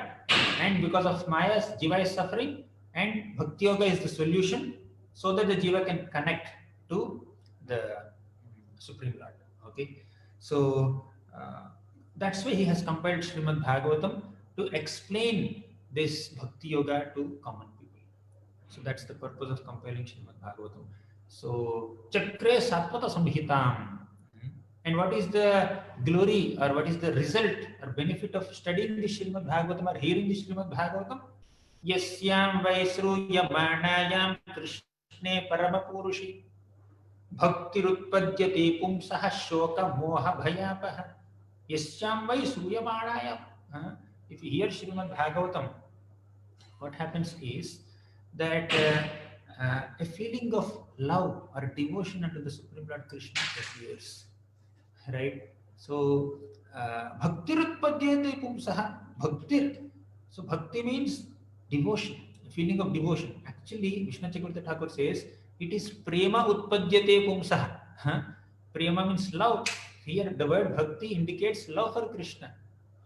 and because of Maya, Jiva is suffering, and Bhakti Yoga is the solution so that the Jiva can connect to the Supreme Lord. Okay, so that's why he has compiled Srimad Bhagavatam to explain this Bhakti Yoga to common people. So that's the purpose of compiling Srimad Bhagavatam. So Chakre Sattvata Samhitam. And what is the glory or what is the result or benefit of studying the Srimad Bhagavatam or hearing the Srimad Bhagavatam? Yasyam Vaisruya Manayam Krishne Paramapurushi Bhaktirutpadyate Pumsaha Shoka Moha Bhayapaha. Yasyam Vaisruya Manayam. If you hear Srimad Bhagavatam, what happens is that a feeling of love or devotion unto the Supreme Lord Krishna appears. Right? So, Bhaktirutpadyate Pumsaha. Bhaktir. So, Bhakti means devotion, a feeling of devotion. Actually, Vishnu Chakravarti Thakur says it is Prema Utpadyate Pumsaha. Prema means love. Here, the word Bhakti indicates love for Krishna.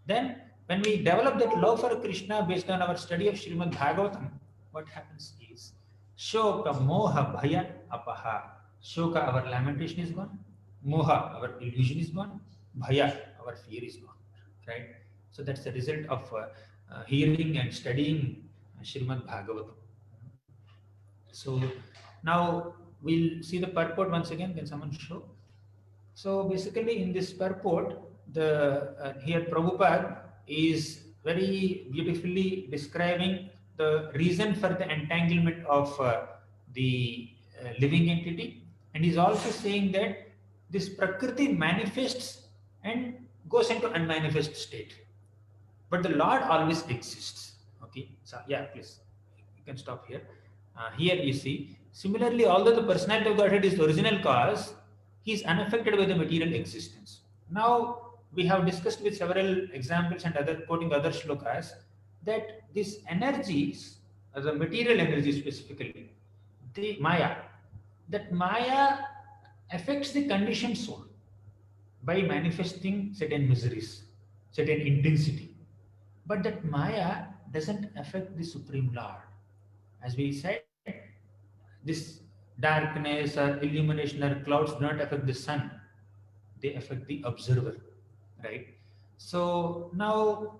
Then, when we develop that love for Krishna based on our study of Srimad Bhagavatam, what happens is Shoka Moha Bhaya Apaha. Shoka, our lamentation is gone. Moha, our illusion is gone. Bhaya, our fear is gone. Right? So that's the result of hearing and studying Srimad Bhagavatam. So now we'll see the purport once again. Can someone show? So basically in this purport, here Prabhupada is very beautifully describing the reason for the entanglement of the living entity, and he's also saying that this Prakriti manifests and goes into unmanifest state, but the Lord always exists. Okay, so yeah, please, you can stop here. Here you see, similarly, although the personality of Godhead is the original cause, he is unaffected by the material existence. Now, we have discussed with several examples and quoting other shlokas that these energies, as a material energy specifically, the Maya. That Maya affects the conditioned soul by manifesting certain miseries, certain intensity. But that Maya doesn't affect the Supreme Lord. As we said, this darkness or illumination or clouds do not affect the sun. They affect the observer, right? So now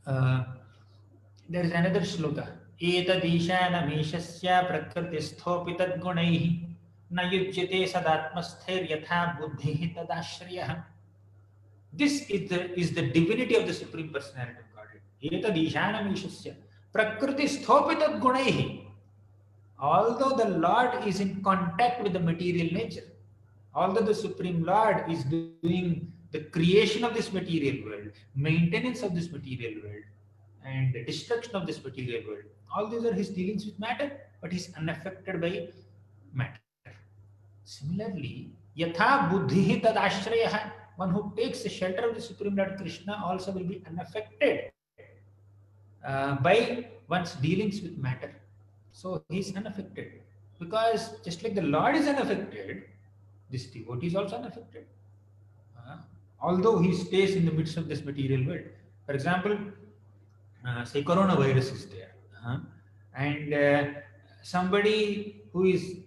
there is another shloka. Etadishanameshasya prakrtisthopi tadgunaihi na yujyate sadatmasthir yatha buddhihi tadashriyah. This is the divinity of the Supreme Personality of Godhead. Etadishanameshasya prakrtisthopi tadgunaihi. Although the Lord is in contact with the material nature, although the Supreme Lord is doing the creation of this material world, maintenance of this material world, and the destruction of this material world, all these are his dealings with matter, but he is unaffected by matter. Similarly, yatha buddhihi tad ashrayah, one who takes the shelter of the Supreme Lord Krishna also will be unaffected by one's dealings with matter. So he is unaffected, because just like the Lord is unaffected, this devotee is also unaffected. Although he stays in the midst of this material world. For example, say coronavirus is there, and somebody who is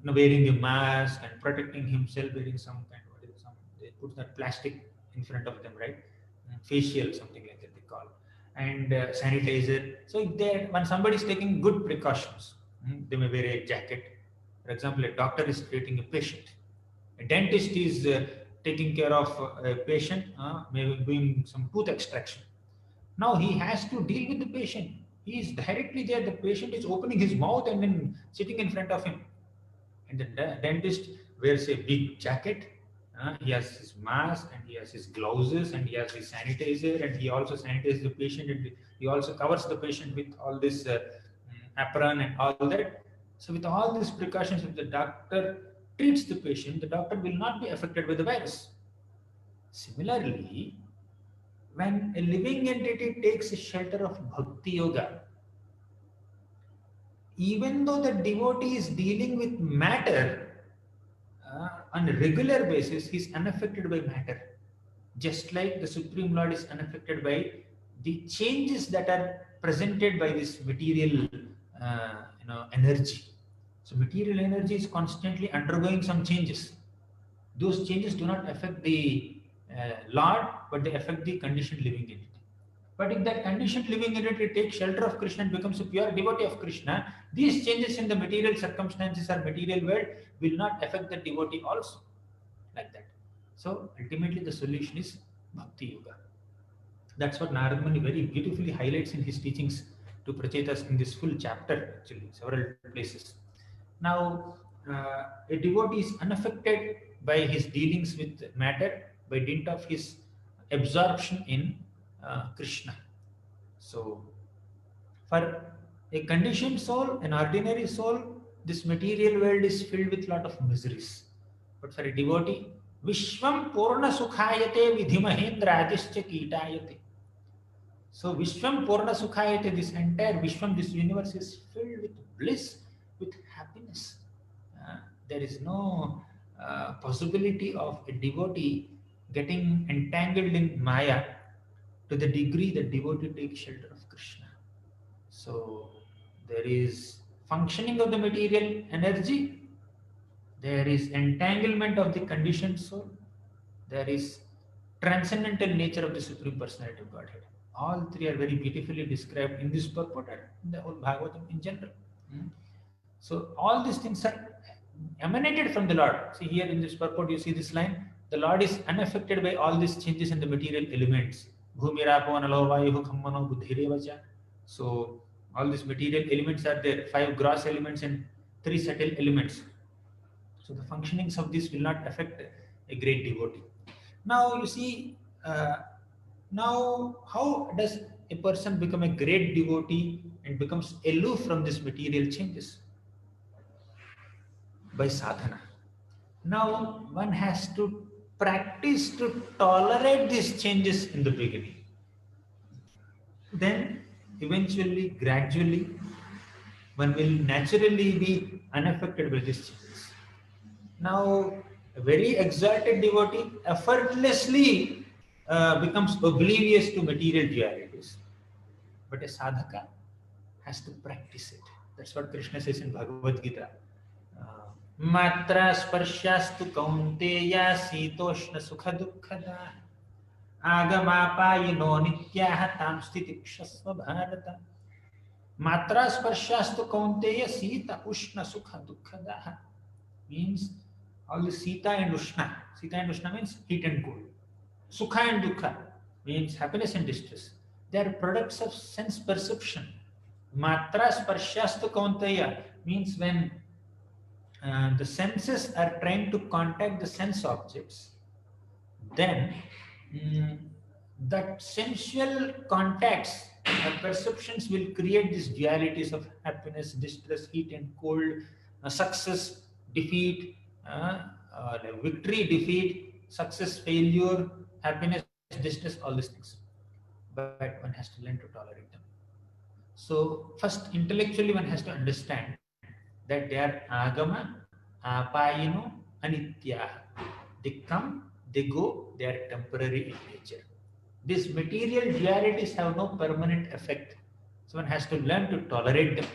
wearing a mask and protecting himself, wearing some kind of, they put that plastic in front of them, right? Facial, something like that they call, and sanitizer. So if they, when somebody is taking good precautions, they may wear a jacket. For example, a doctor is treating a patient. A dentist is taking care of a patient, maybe doing some tooth extraction. Now he has to deal with the patient. He is directly there. The patient is opening his mouth and then sitting in front of him. And the dentist wears a big jacket. He has his mask and he has his gloves and he has his sanitizer, and he also sanitizes the patient, and he also covers the patient with all this apron and all that. So with all these precautions, if the doctor treats the patient, the doctor will not be affected by the virus. Similarly, when a living entity takes a shelter of bhakti yoga, even though the devotee is dealing with matter on a regular basis, he is unaffected by matter. Just like the Supreme Lord is unaffected by the changes that are presented by this material energy. So material energy is constantly undergoing some changes. Those changes do not affect the Lord, but they affect the conditioned living entity. But if that conditioned living entity takes shelter of Krishna and becomes a pure devotee of Krishna, these changes in the material circumstances or material world will not affect the devotee also, like that. So ultimately the solution is Bhakti Yoga. That's what Narad Muni very beautifully highlights in his teachings to Prachetas in this full chapter, actually, several places. Now, a devotee is unaffected by his dealings with matter by dint of his absorption in Krishna. So, for a conditioned soul, an ordinary soul, this material world is filled with lot of miseries. But for a devotee, Vishwam Purna Sukhayate Vidhimahendratischa Kitayate. So Vishwam Purna Sukhayate, this entire Vishwam, this universe is filled with bliss, with happiness. There is no possibility of a devotee getting entangled in Maya to the degree that devotee takes shelter of Krishna. So there is functioning of the material energy, there is entanglement of the conditioned soul, there is transcendental nature of the Supreme Personality of Godhead. All three are very beautifully described in this purport and in the whole Bhagavatam in general. So all these things are emanated from the Lord. See here in this purport, you see this line, the Lord is unaffected by all these changes in the material elements. Bhumirapo analo vayuhu khammano buddhirevacha. So all these material elements are there, 5 gross elements and 3 subtle elements. So the functionings of this will not affect a great devotee. Now you see, now how does a person become a great devotee and becomes aloof from this material changes? By sadhana. Now one has to practice to tolerate these changes in the beginning. Then eventually, gradually, one will naturally be unaffected by these changes. Now, a very exalted devotee effortlessly becomes oblivious to material dualities. But a sadhaka has to practice it. That's what Krishna says in Bhagavad Gita. Matra sparshastu kaunteya sitoshna sukha dukkhada agamapayino nityaha tam stitikshasva bharata. Matra sparshastu kaunteya sita ushna sukha dukkhada means all the Sita and Ushna. Sita and Ushna means heat and cold. Sukha and Dukkha means happiness and distress. They are products of sense perception. Matra sparshastu kaunteya means when the senses are trying to contact the sense objects, then that sensual contacts or perceptions will create these dualities of happiness, distress, heat and cold, success, defeat, victory, defeat, success, failure, happiness, distress, all these things. But one has to learn to tolerate them. So first, intellectually, one has to understand that they are agama, apayino, anitya. They come, they go, they are temporary in nature. These material dualities have no permanent effect. So one has to learn to tolerate them.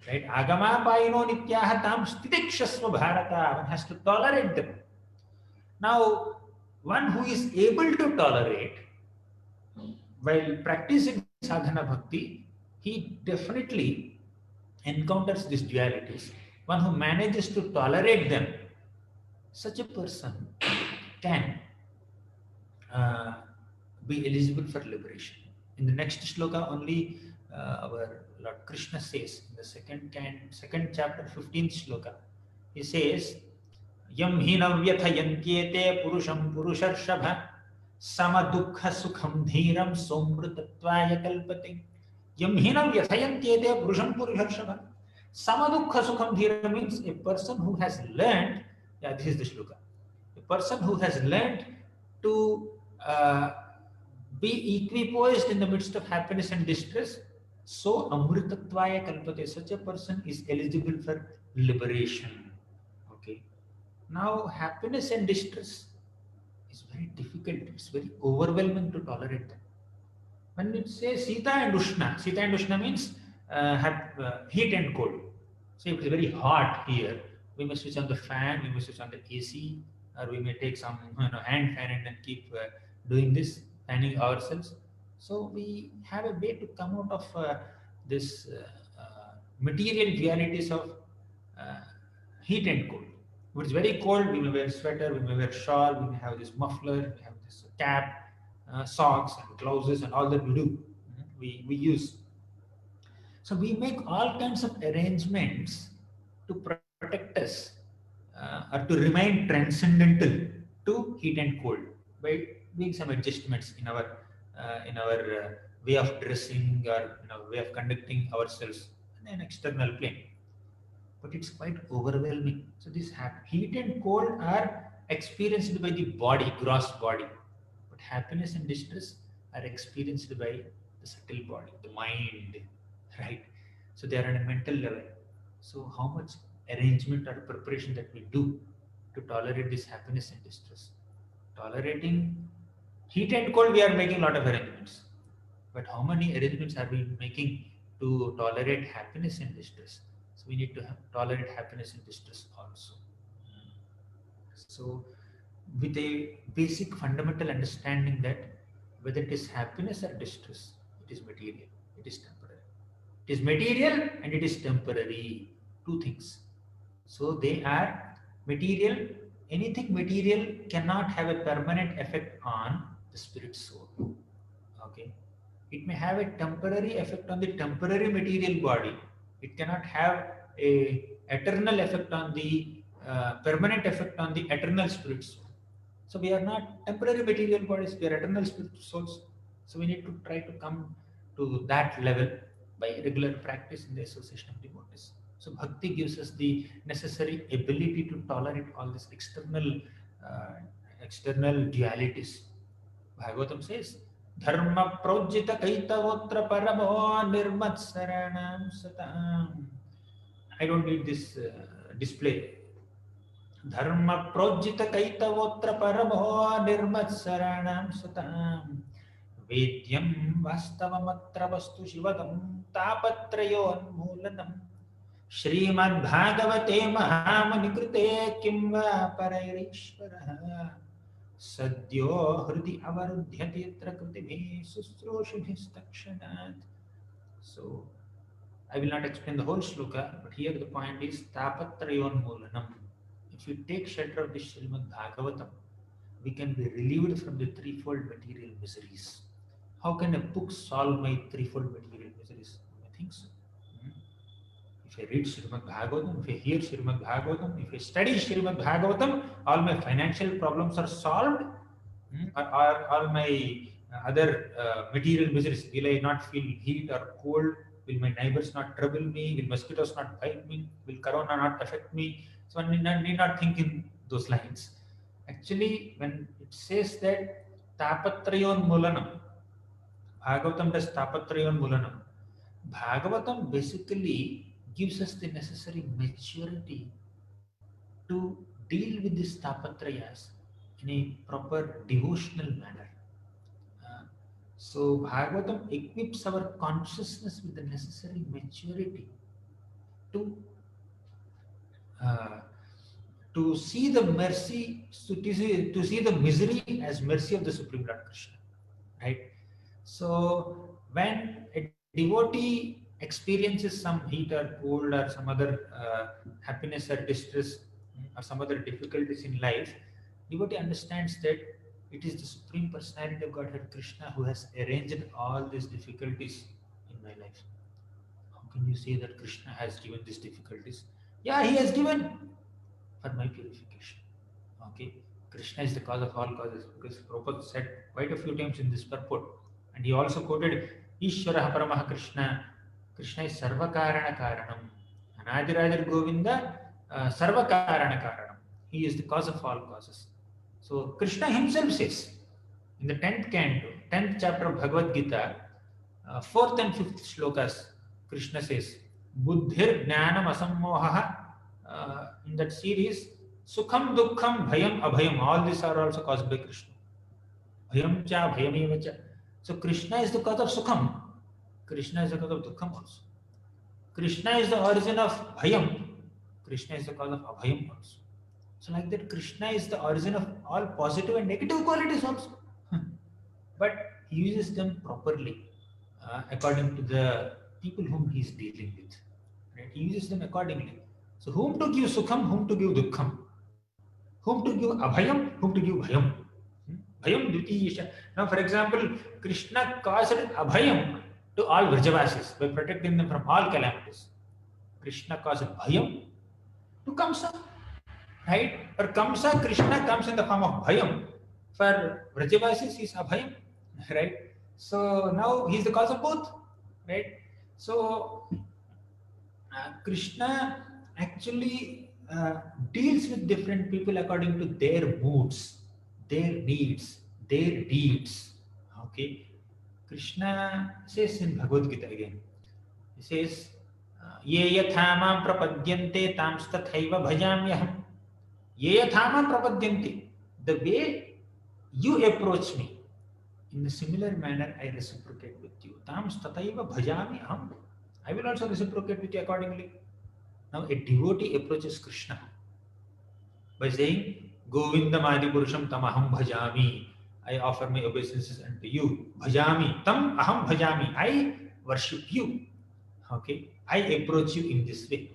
Right? Agama payino nityaha tam stitikshasva bharata. One has to tolerate them. Now, one who is able to tolerate while practicing sadhana bhakti, he definitely encounters these dualities. One who manages to tolerate them, such a person can be eligible for liberation. In the next shloka, only our Lord Krishna says in the second chapter, 15th shloka, he says, Yam hinam vyathayantyete purusham purusharshava sama dukkha sukham dhiram somrutatvaya kalpate. Yam hinam vyathayantyete purusham purusharshava sama dukkha sukham dhiram means a person who has learned, this is the shloka, a person who has learned to be equipoised in the midst of happiness and distress, so amritatvaya kalpate, such a person is eligible for liberation. Okay. Now, happiness and distress is very difficult. It's very overwhelming to tolerate them. When it says Sita and Ushna means heat and cold. So if it is very hot here, we may switch on the fan, we may switch on the AC, or we may take some hand fan and then keep doing this, fanning ourselves. So we have a way to come out of this material dualities of heat and cold. If it's very cold, we may wear sweater, we may wear shawl, we may have this muffler, we have this cap, socks and gloves and all that we do. We use. So we make all kinds of arrangements to protect us or to remain transcendental to heat and cold by doing some adjustments in our way of dressing or way of conducting ourselves in an external plane. But it's quite overwhelming. So this heat and cold are experienced by the body, gross body. But happiness and distress are experienced by the subtle body, the mind, right? So they are on a mental level. So how much arrangement or preparation that we do to tolerate this happiness and distress? Tolerating heat and cold, we are making a lot of arrangements. But how many arrangements are we making to tolerate happiness and distress? So we need to tolerate happiness and distress also. So with a basic fundamental understanding that whether it is happiness or distress, it is material, it is temporary. It is material and it is temporary. Two things. So they are material. Anything material cannot have a permanent effect on the spirit soul. Okay. It may have a temporary effect on the temporary material body. It cannot have a eternal effect on the permanent effect on the eternal spirit soul. So we are not temporary material bodies, we are eternal spirit souls. So we need to try to come to that level by regular practice in the association of devotees. So bhakti gives us the necessary ability to tolerate all these external dualities. Bhagavatam says, धर्म प्रोज्जित कैतवोत्र परमो निर्मत्सराणां सताम्. I don't need this display. धर्म प्रोज्जित कैतवोत्र परमो निर्मत्सराणां सताम्. वेद्यं वास्तवमत्र वस्तु शिवदं तापत्रयोन्मूलनम्. श्रीमद्भागवते महामुनिकृते किं वा परैरीश्वरः. सद्यो हृदि अवरुध्यते यत्र कृतिभिः शुश्रूषुभिस्तक्षणात्. So I will not explain the whole shloka, but here the point is tapatrayonmulanam. If you take shelter of this Srimad Bhagavatam, we can be relieved from the threefold material miseries. How can a book solve my threefold material miseries? I think so. If I read Srimad Bhagavatam, if I hear Srimad Bhagavatam, if I study Srimad Bhagavatam, all my financial problems are solved, or all my other material miseries. Will I not feel heat or cold? Will my neighbors not trouble me? Will mosquitoes not bite me? Will corona not affect me? So I need not think in those lines. Actually, when it says that tapatrayon mulanam, Bhagavatam does tapatrayon mulanam. Bhagavatam basically gives us the necessary maturity to deal with these tapatrayas in a proper devotional manner. So Bhagavatam equips our consciousness with the necessary maturity to see the mercy, to see the misery as mercy of the Supreme Lord Krishna, right? So when a devotee experiences some heat or cold or some other happiness or distress or some other difficulties in life, devotee understands that it is the Supreme Personality of Godhead Krishna who has arranged all these difficulties in my life. How can you say that Krishna has given these difficulties? Yeah, he has given for my purification. Okay, Krishna is the cause of all causes, because Prabhupada said quite a few times in this purport, and he also quoted Ishvara Paramaha Krishna. Krishna is Sarva Karana Karanam. Anadirajar Govinda Sarva Karana Karanam. He is the cause of all causes. So Krishna himself says in the 10th canto, 10th chapter of Bhagavad Gita, 4th and 5th shlokas, Krishna says, Buddhir Jnanam Asammoha. In that series, Sukham Dukkham Bhayam Abhayam, all these are also caused by Krishna. Bhayam cha bhayameva cha. So Krishna is the cause of Sukham. Krishna is the cause of Dukkham also. Krishna is the origin of Bhayam. Krishna is the cause of Abhayam also. So like that, Krishna is the origin of all positive and negative qualities also. But he uses them properly according to the people whom he is dealing with. Right? He uses them accordingly. So whom to give Sukham, whom to give Dukkham. Whom to give Abhayam, whom to give Bhayam. Bhayam Dvitiyisha. Now for example, Krishna caused Abhayam to all Vrajavasis by protecting them from all calamities. Krishna caused Bhayam to Kamsa. Right? For Kamsa, Krishna comes in the form of Bhayam. For Vrajavasis, he is Abhayam. Right? So now he is the cause of both. Right? So Krishna actually deals with different people according to their moods, their needs, their deeds. Okay? Krishna says in Bhagavad Gita again, he says, Ye yathamam prapadyante tamstathaiva bhajamyaham. Ye yathamam prapadyante. The way you approach me, in a similar manner I reciprocate with you. Tamstathaiva bhajamyaham. I will also reciprocate with you accordingly. Now a devotee approaches Krishna by saying, Govindam Adi Purusham Tam Aham Bhajami. I offer my obeisances unto you. Bhajami. Tam Aham Bhajami. I worship you. Okay. I approach you in this way.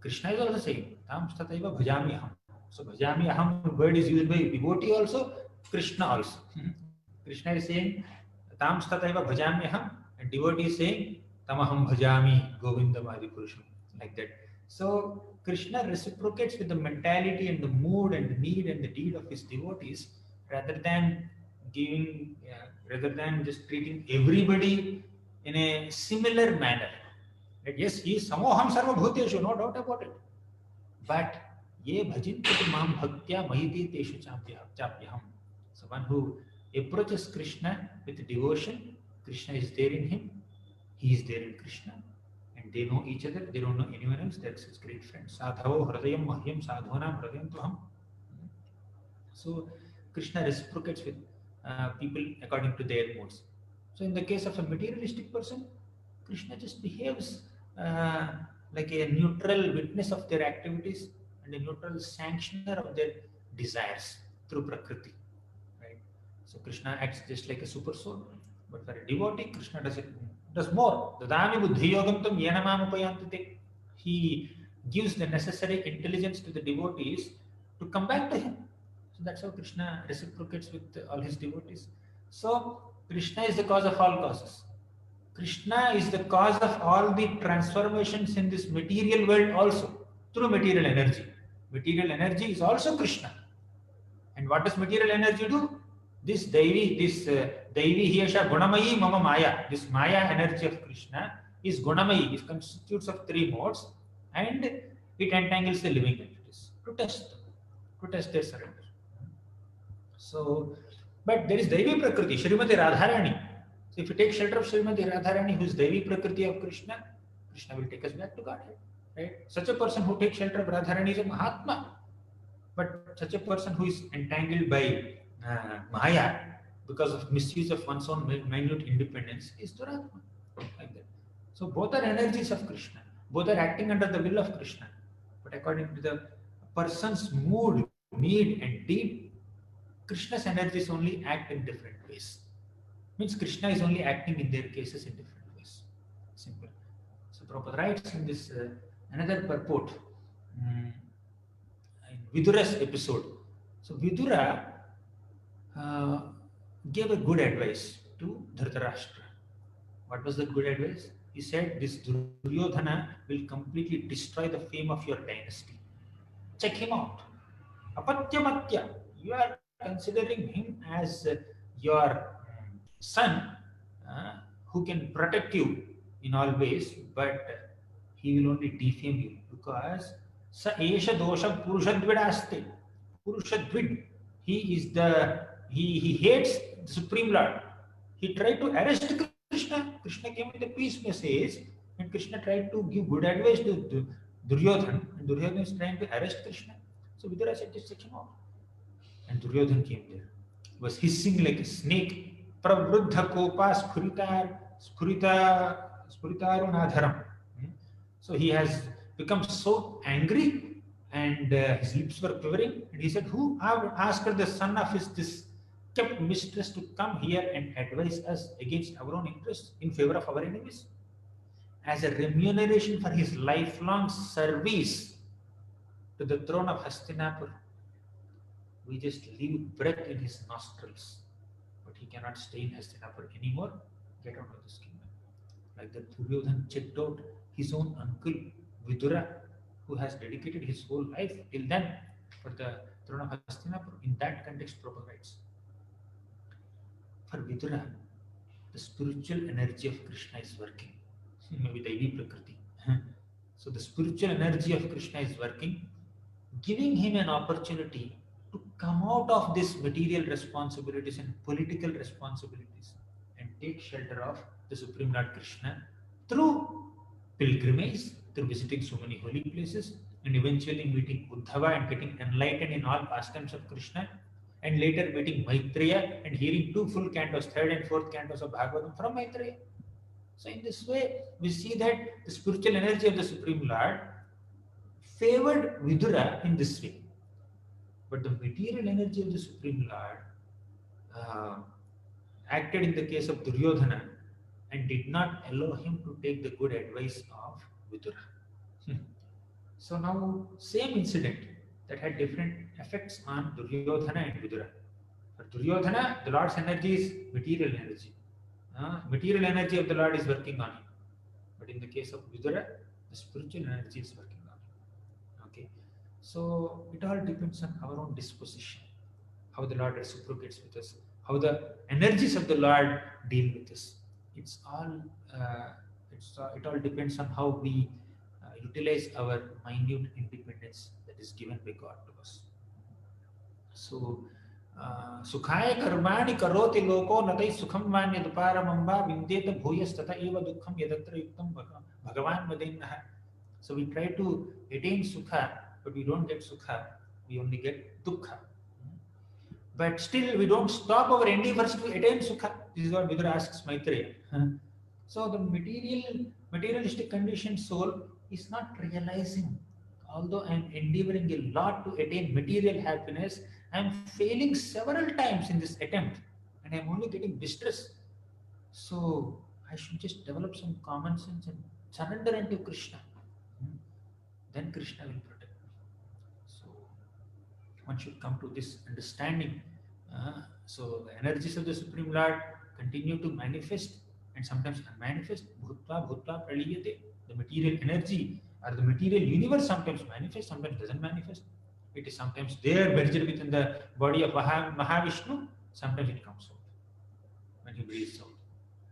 Krishna is also saying, Tam Stataiva Bhajami Aham. So Bhajami Aham word is used by devotee also, Krishna also. Krishna is saying, Tam Stataiva Bhajami Aham, and devotee is saying, Tam Aham Bhajami Govindam Adi Purusham. Like that. So Krishna reciprocates with the mentality and the mood and the need and the deed of his devotees, rather than just treating everybody in a similar manner. Right? Yes, he is samoham sarva bhuteshu, no doubt about it. But ye bhajinti mam bhaktya mahiti teshu chapyaham. Someone who approaches Krishna with devotion, Krishna is there in him, he is there in Krishna, and they know each other, they don't know anyone else, that's his great friend. Sadhavo hridayam mahyam sadhonam hridayam tuham. So Krishna reciprocates with people according to their moods. So in the case of a materialistic person, Krishna just behaves like a neutral witness of their activities and a neutral sanctioner of their desires through Prakriti. Right? So Krishna acts just like a super soul. But for a devotee, Krishna does more. Dadami buddhi yogam tam yena mam upayantite. He gives the necessary intelligence to the devotees to come back to him. So that's how Krishna reciprocates with all his devotees. So Krishna is the cause of all causes. Krishna is the cause of all the transformations in this material world also, through material energy. Material energy is also Krishna. And what does material energy do? This Daivi Hiyasha Gunamayi Mama Maya, this Maya energy of Krishna is Gunamayi, it constitutes of three modes, and it entangles the living entities to test their surrender. So, but there is Daivi Prakriti, Srimati Radharani. So if you take shelter of Srimati Radharani, who is Daivi Prakriti of Krishna, Krishna will take us back to Godhead. Right? Such a person who takes shelter of Radharani is a Mahatma. But such a person who is entangled by Maya because of misuse of one's own minute independence is Duratma. Like that. So both are energies of Krishna. Both are acting under the will of Krishna. But according to the person's mood, need and deed, Krishna's energies only act in different ways. Means Krishna is only acting in their cases in different ways. Simple. So Prabhupada writes in this another purport in Vidura's episode. So Vidura gave a good advice to Dhritarashtra. What was that good advice? He said, this Duryodhana will completely destroy the fame of your dynasty. Check him out. Apatyamatya. You are considering him as your son who can protect you in all ways, but he will only defame you because sa esha dosham purushadvidaste. Purushadvid. He hates the Supreme Lord. He tried to arrest Krishna. Krishna came with a peace message and Krishna tried to give good advice to Duryodhana, and Duryodhana is trying to arrest Krishna. So Vidura said, just check him out. And Duryodhana came there. He was hissing like a snake. Pravruddha kopa spuritarunadharam. So he has become so angry and his lips were quivering. And he said, who asked the son of this kept mistress to come here and advise us against our own interests in favor of our enemies? As a remuneration for his lifelong service to the throne of Hastinapur, we just leave breath in his nostrils. But he cannot stay in Hastinapur anymore. Get out of this kingdom. Like that, Duryodhana checked out his own uncle Vidura, who has dedicated his whole life till then for the throne of Hastinapur. In that context, Prabhupada writes, for Vidura, the spiritual energy of Krishna is working. Maybe Daivi Prakriti. So the spiritual energy of Krishna is working, giving him an opportunity to come out of these material responsibilities and political responsibilities and take shelter of the Supreme Lord Krishna through pilgrimage, through visiting so many holy places, and eventually meeting Uddhava and getting enlightened in all pastimes of Krishna, and later meeting Maitreya and hearing 2 full cantos, 3rd and 4th cantos of Bhagavatam from Maitreya. So in this way, we see that the spiritual energy of the Supreme Lord favored Vidura in this way. But the material energy of the Supreme Lord acted in the case of Duryodhana and did not allow him to take the good advice of Vidura. So now, same incident that had different effects on Duryodhana and Vidura. For Duryodhana, the Lord's energy is material energy. Material energy of the Lord is working on him. But in the case of Vidura, the spiritual energy is working on him. Okay. So it all depends on our own disposition, how the Lord reciprocates with us, how the energies of the Lord deal with us. It all depends on how we utilize our minute independence that is given by God to us. So सुखाय कर्माणि करोति लोको न तै सुखं वान्यदुपारमम्बा विद्येत भूयस्तत एव दुःखं यदत्र युक्तं भगवान् वदेन्नः. So we try to attain sukha, but we don't get sukha. We only get dukkha. But still, we don't stop our endeavors to attain sukha. This is what Vidura asks Maitreya. So the materialistic conditioned soul is not realizing. Although I am endeavoring a lot to attain material happiness, I am failing several times in this attempt, and I am only getting distress. So I should just develop some common sense and surrender unto Krishna. Then Krishna will protect me. So one should come to this understanding. So the energies of the Supreme Lord continue to manifest and sometimes unmanifest. Bhutva bhutva praliyate. The material energy or the material universe sometimes manifests, sometimes doesn't manifest. It is sometimes there merged within the body of Mahavishnu, sometimes it comes out when he breathes out.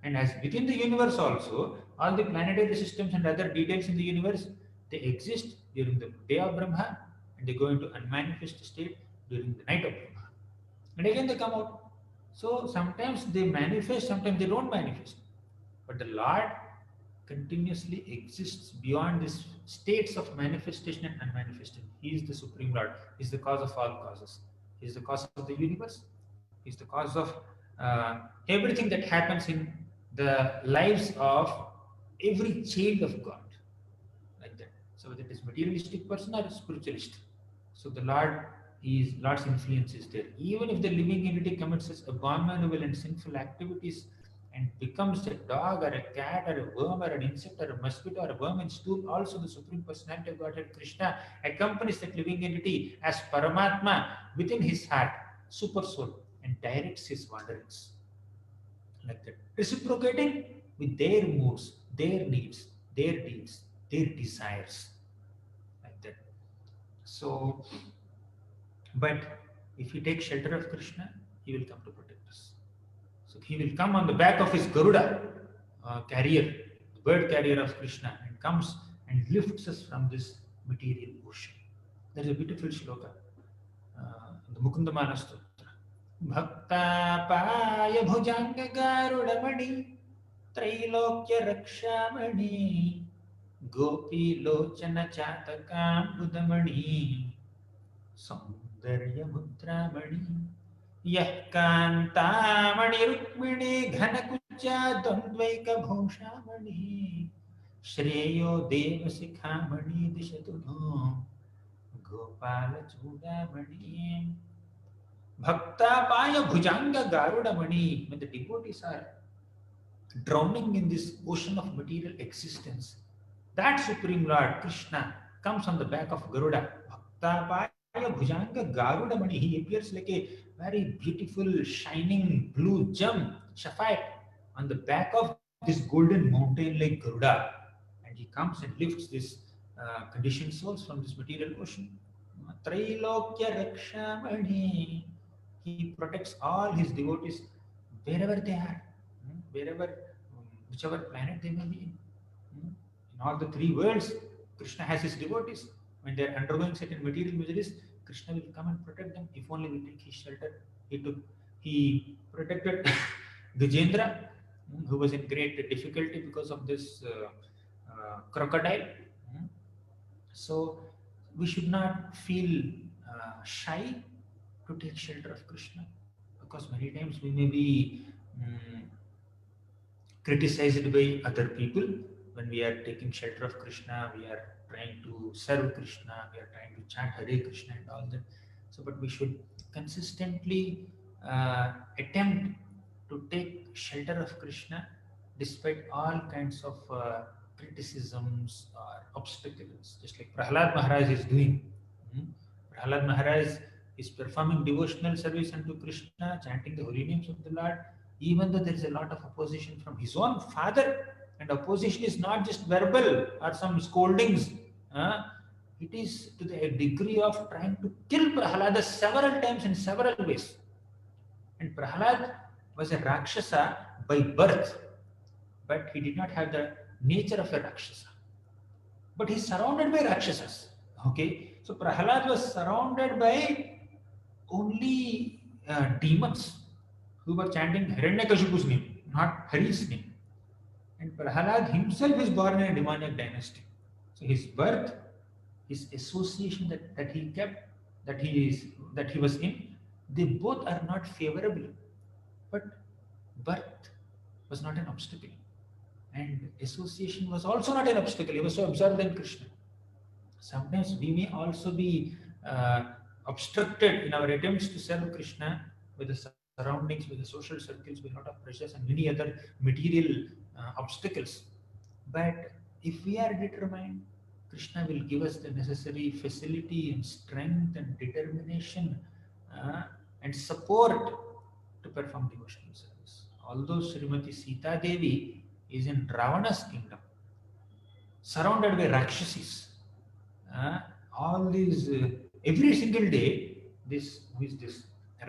And as within the universe also, all the planetary systems and other details in the universe, they exist during the day of Brahma and they go into unmanifest state during the night of Brahma. And again they come out. So sometimes they manifest, sometimes they don't manifest. But the Lord continuously exists beyond these states of manifestation and unmanifestation. He is the Supreme Lord. He is the cause of all causes. He is the cause of the universe. He is the cause of everything that happens in the lives of every child of God. Like that. So whether it is materialistic person or spiritualist. So the Lord's influence is there. Even if the living entity commits such abominable and sinful activities and becomes a dog or a cat or a worm or an insect or a mosquito or a worm in stool, also the Supreme Personality of Godhead Krishna accompanies that living entity as Paramatma within his heart, super soul, and directs his wanderings. Like that. Reciprocating with their moods, their needs, their deeds, their desires. Like that. So, but if we take shelter of Krishna, he will come to protect us. So he will come on the back of his Garuda carrier, the bird carrier of Krishna, and comes and lifts us from this material ocean. There is a beautiful shloka in the Mukundamana Stotra. Bhakta paya bhujanga garudamani trailokya rakshamani gopi lochana chatakam budamani saundarya mudramani yah kantamani rukmini ghanakucha dandvaika bhushamani shreyo devasikhamani dishatuno gopala chudamani. Bhakta paya bhujanga garudamani. When the devotees are drowning in this ocean of material existence, that Supreme Lord Krishna comes on the back of Garuda. Bhakta paya bhujanga garudamani. He appears like a very beautiful, shining blue gem, sapphire, on the back of this golden mountain like Garuda. And he comes and lifts these conditioned souls from this material ocean. Trailokya rakshamani. He protects all his devotees wherever they are, whichever planet they may be in. In all the three worlds, Krishna has his devotees. When they are undergoing certain material miseries, Krishna will come and protect them if only we take his shelter. He protected Gajendra, who was in great difficulty because of this crocodile. So we should not feel shy to take shelter of Krishna, because many times we may be criticized by other people. When we are taking shelter of Krishna, we are trying to serve Krishna, we are trying to chant Hare Krishna and all that. So, but we should consistently attempt to take shelter of Krishna despite all kinds of criticisms or obstacles, just like Prahlad Maharaj is doing. Prahlad Maharaj is performing devotional service unto Krishna, chanting the holy names of the Lord, even though there is a lot of opposition from his own father. And opposition is not just verbal or some scoldings. It is to the degree of trying to kill Prahlada several times in several ways. And Prahlad was a Rakshasa by birth, but he did not have the nature of a Rakshasa. But he is surrounded by Rakshasas. Okay, so Prahlad was surrounded by only demons who were chanting Hiranyakashipu's name, not Hari's name. And Prahalad himself is born in a demoniac dynasty. So his birth, his association that he kept, that he was in, they both are not favorable. But birth was not an obstacle. And association was also not an obstacle. He was so absorbed in Krishna. Sometimes we may also be obstructed in our attempts to serve Krishna with the surroundings, with the social circles, with a lot of pressures and many other material obstacles. But if we are determined, Krishna will give us the necessary facility and strength and determination and support to perform devotional service. Although Srimati Sita Devi is in Ravana's kingdom, surrounded by Rakshasis, all these, every single day, this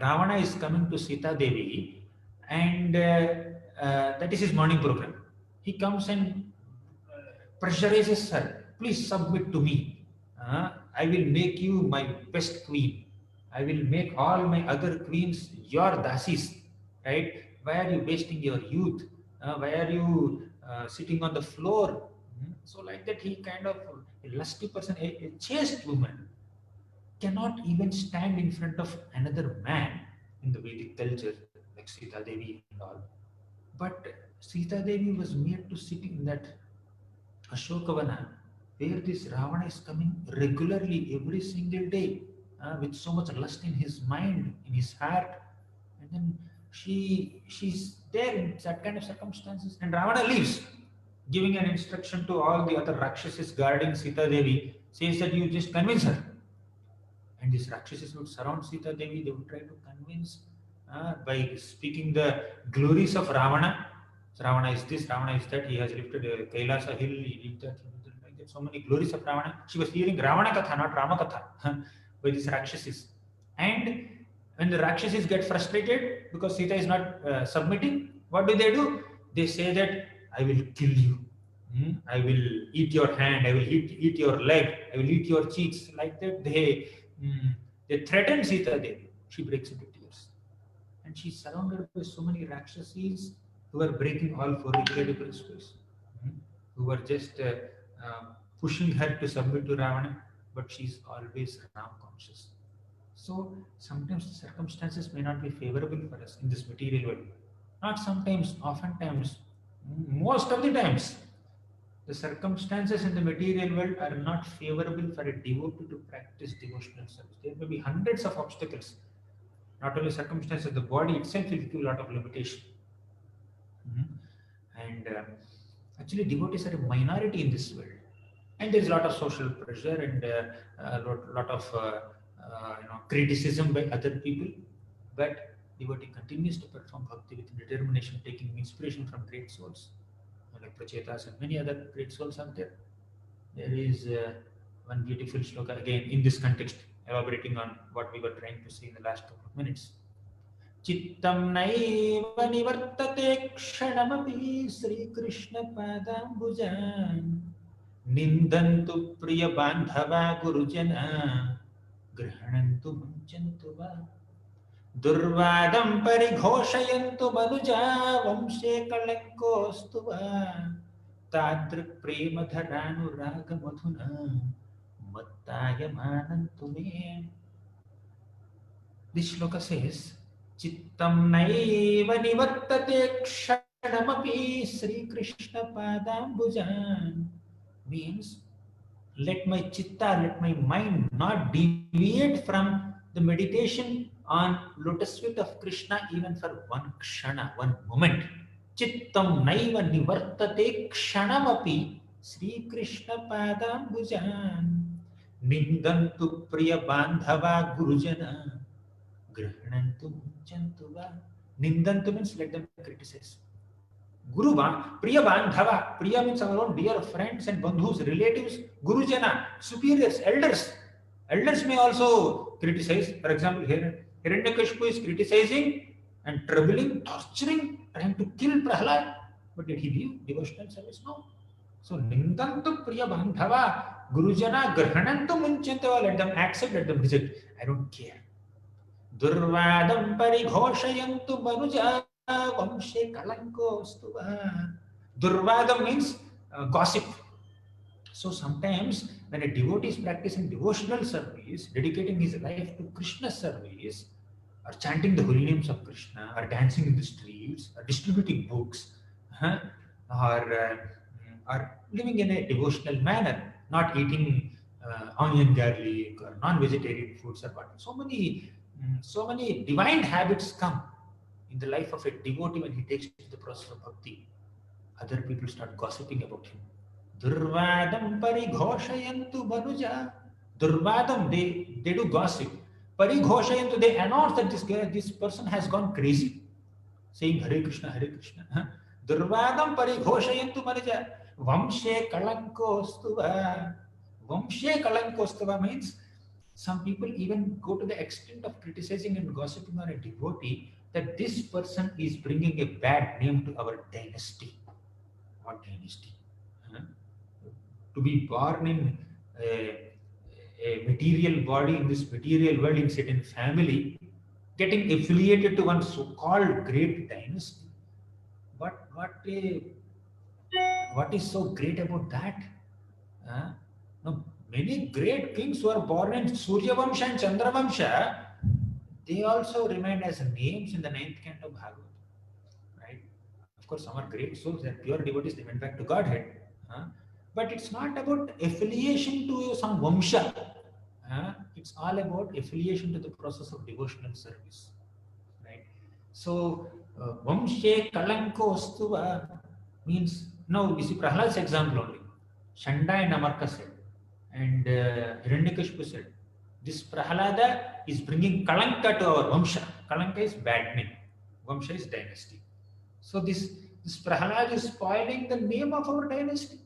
Ravana is coming to Sita Devi, and that is his morning program. He comes and pressurizes her, please submit to me. I will make you my best queen. I will make all my other queens your dasis, right? Why are you wasting your youth? Why are you sitting on the floor? So like that, he kind of, a lusty person, a chaste woman, cannot even stand in front of another man in the Vedic culture, like Sita Devi and all. But Sita Devi was made to sit in that Ashokavana, where this Ravana is coming regularly every single day with so much lust in his mind, in his heart. And then she's there in that kind of circumstances, and Ravana leaves, giving an instruction to all the other Rakshasis guarding Sita Devi, says that you just convince her. And these Rakshasis would surround Sita Devi, they would try to convince by speaking the glories of Ravana. So Ravana is this, Ravana is that, he has lifted Kailasa hill, he did that, like that, so many glories of Ravana. She was hearing Ravana Katha, not Rama Katha, by these Rakshasis. And when the Rakshasis get frustrated because Sita is not submitting, what do? They say that, I will kill you. I will eat your hand, I will eat your leg, I will eat your cheeks. Like that, they threaten Sita Devi. She breaks into tears. And she's surrounded by so many Rakshasis who are breaking all four equality principles, who are just pushing her to submit to Ravana, but she's always Ram conscious. So sometimes the circumstances may not be favorable for us in this material world. Not sometimes, oftentimes, most of the times, the circumstances in the material world are not favorable for a devotee to practice devotional service. There may be hundreds of obstacles. Not only circumstances, the body itself will give a lot of limitation. And actually, devotees are a minority in this world. And there's a lot of social pressure and a lot of criticism by other people. But devotee continues to perform bhakti with determination, taking inspiration from great souls like Prachetas and many other great souls out there. There is one beautiful shloka again in this context, elaborating on what we were trying to say in the last couple of minutes. Chittam naiva nivartate kshanamapi Sri Krishna padambujan nindantu priya bandhava gurujana grahanantu munchantu va Durvadam parighosayantu manuja vamshe kalankostu va tadrik prema dharanu raga madhuna mattaya manantu me. This shloka says, Chittam naiva nivattate kshanamapi Sri Krishna padambujan, means let my chitta, let my mind not deviate from the meditation on lotus feet of Krishna even for one kshana, one moment. Chittam naiva nivartate kshanamapi Sri Krishna padambujan nindantu priya bandhava gurujana grahanantu munchantu va. Nindantu means let them criticize. Guru priya bandhava, priya means our own dear friends and bandhus, relatives, gurujana, superiors, elders. Elders may also criticize. For example, here Hiranyakashipu is criticizing and troubling, torturing, trying to kill Prahlad. But did he leave devotional service? No. So nindantu priya bandhava, gurujana grahanantu munchantu va. Let them accept, let them reject. I don't care. Durvadam parighosayantu manuja vamshe kalankostu. Durvadam means gossip. So sometimes when a devotee is practicing devotional service, dedicating his life to Krishna service, or chanting the holy names of Krishna, or dancing in the streets, or distributing books, or living in a devotional manner, not eating onion garlic or non-vegetarian foods or what. So many divine habits come in the life of a devotee when he takes to the process of bhakti. Other people start gossiping about him. Durvadam parighosayantu manuja. Durvadam, they do gossip. Parighosayantu, they announce that this person has gone crazy, saying Hare Krishna, Hare Krishna. Durvadam parighosayantu manuja. Vamshe kalankostuva. Vamshe kalankostuva means some people even go to the extent of criticizing and gossiping on a devotee that this person is bringing a bad name to our dynasty. What dynasty? To be born in a material body in this material world in certain family, getting affiliated to one so-called great dynasty. What is so great about that? No, many great kings who are born in Surya Vamsha and Chandra Vamsha, they also remain as names in the 9th canto of Bhagavad. Right? Of course, some are great souls, they are pure devotees, they went back to Godhead. But it's not about affiliation to some Vamsha. It's all about affiliation to the process of devotional service. Right? So, Vamshe Kalanko Ostuva means, now we see Prahlad's example only. Shanda and Amarka said, and Hiranyakashipu said, this Prahlada is bringing Kalanka to our Vamsha. Kalanka is bad name. Vamsha is dynasty. So this Prahlad is spoiling the name of our dynasty.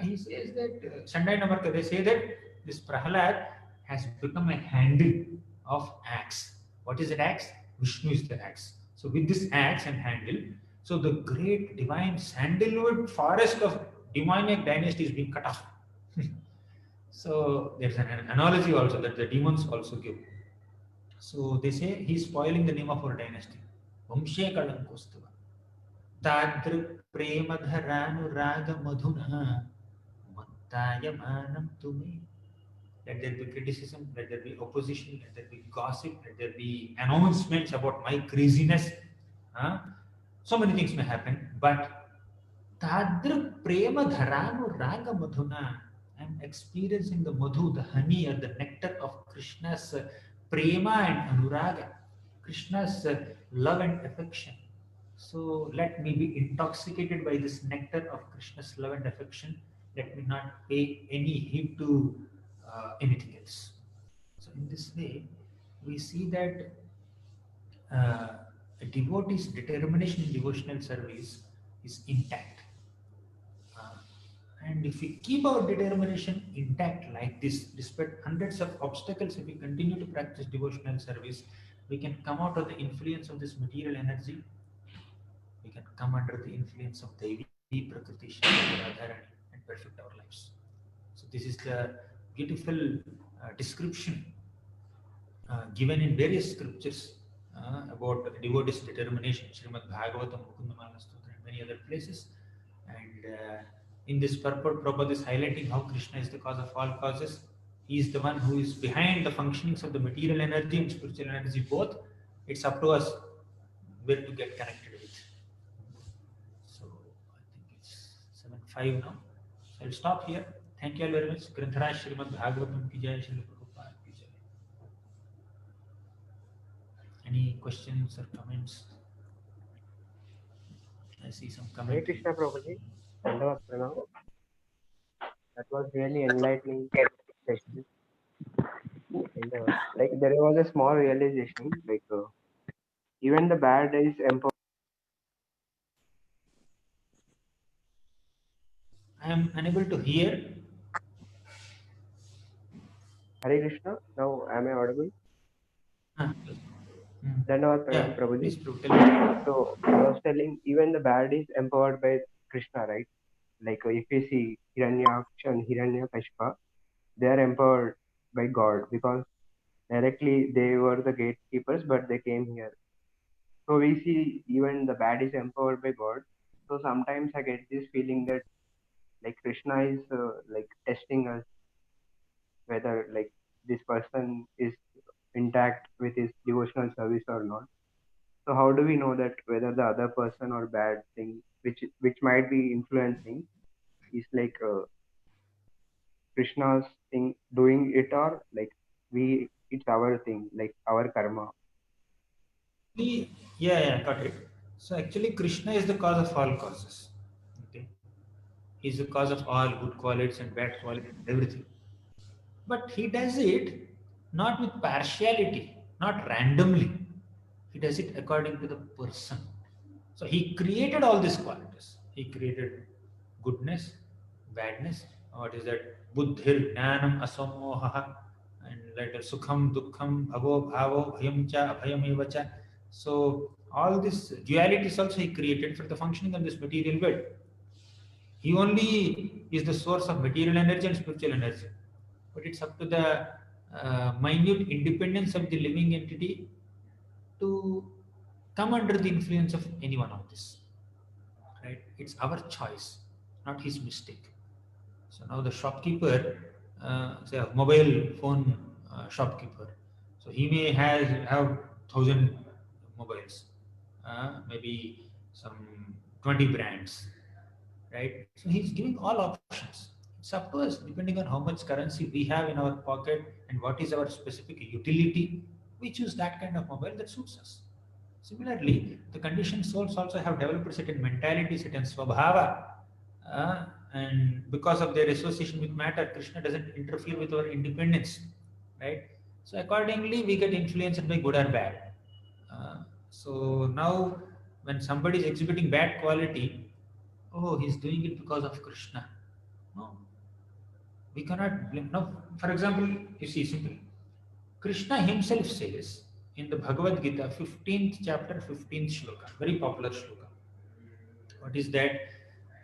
He says that, Shanda and Amarka, they say that this Prahlad has become a handle of axe. What is an axe? Vishnu is the axe. So with this axe and handle, so the great divine sandalwood forest of demoniac dynasty is being cut off. So there's an analogy also that the demons also give. So they say he's spoiling the name of our dynasty. Vamshe Kalankostava. Tadrik Premadharanu Raga Madhuna Mattayamanam Tumi. Let there be criticism, let there be opposition, let there be gossip, let there be announcements about my craziness. So many things may happen, but Tadrik Premadharanu Raga Madhuna. I'm experiencing the madhu, the honey or the nectar of Krishna's prema and anuraga, Krishna's love and affection. So let me be intoxicated by this nectar of Krishna's love and affection. Let me not pay any heed to anything else. So in this way, we see that a devotee's determination in devotional service is intact. And if we keep our determination intact like this, despite hundreds of obstacles, if we continue to practice devotional service, we can come out of the influence of this material energy. We can come under the influence of Devi, Prakriti, Shakti, Radharani, and perfect our lives. So this is the beautiful description given in various scriptures about devotee's determination, Srimad Bhagavatam, Mukundamala Stotra, and many other places. And in this purport, Prabhupada is highlighting how Krishna is the cause of all causes. He is the one who is behind the functionings of the material energy and spiritual energy both. It's up to us where to get connected with. So I think it's 7:05 now. So I'll stop here. Thank you all very much. Grantaraj Srimad Bhagavatam ki jai, Srila Prabhupada ki jai. Any questions or comments? I see some comments. Hare Krishna Prabhuji. Dandavat Pranam. That was really enlightening session. And, like there was a small realization, like even the bad is empowered. I am unable to hear. Hare Krishna. Now am I audible? Dandavat Pranam, Prabhuji. So I was telling, even the bad is empowered by Krishna, right? Like if we see Hiranyaksha and Hiranyakashipa, they are empowered by God because directly they were the gatekeepers, but they came here. So we see even the bad is empowered by God. So sometimes I get this feeling that like Krishna is like testing us whether like this person is intact with his devotional service or not. So how do we know that whether the other person or bad thing which might be influencing is like Krishna's thing doing it, or like it's our thing, like our karma? Yeah, got it. So actually, Krishna is the cause of all causes. Okay, he's the cause of all good qualities and bad qualities, everything. But he does it not with partiality, not randomly. He does it according to the person. So he created all these qualities. He created goodness, badness. What is that? Buddhir, jnanam, asamoha, and later sukham, dukkham, bhavo, bhavo, bhayam cha, abhayam eva cha. So all these dualities also he created for the functioning of this material world. He only is the source of material energy and spiritual energy. But it's up to the minute independence of the living entity to come under the influence of any one of this. Right? It's our choice, not his mistake. So now the shopkeeper, say a mobile phone shopkeeper, so he may have 1,000 mobiles, maybe some 20 brands, right? So he's giving all options. It's up to us, depending on how much currency we have in our pocket and what is our specific utility, we choose that kind of mobile that suits us. Similarly, the conditioned souls also have developed certain mentality, certain swabhava, and because of their association with matter, Krishna doesn't interfere with our independence, right? So accordingly, we get influenced by good or bad. So now, when somebody is exhibiting bad quality, oh, he's doing it because of Krishna. No, we cannot blame. No, for example, you see, simple. Krishna himself says in the Bhagavad Gita, 15th chapter, 15th shloka, very popular shloka. What is that?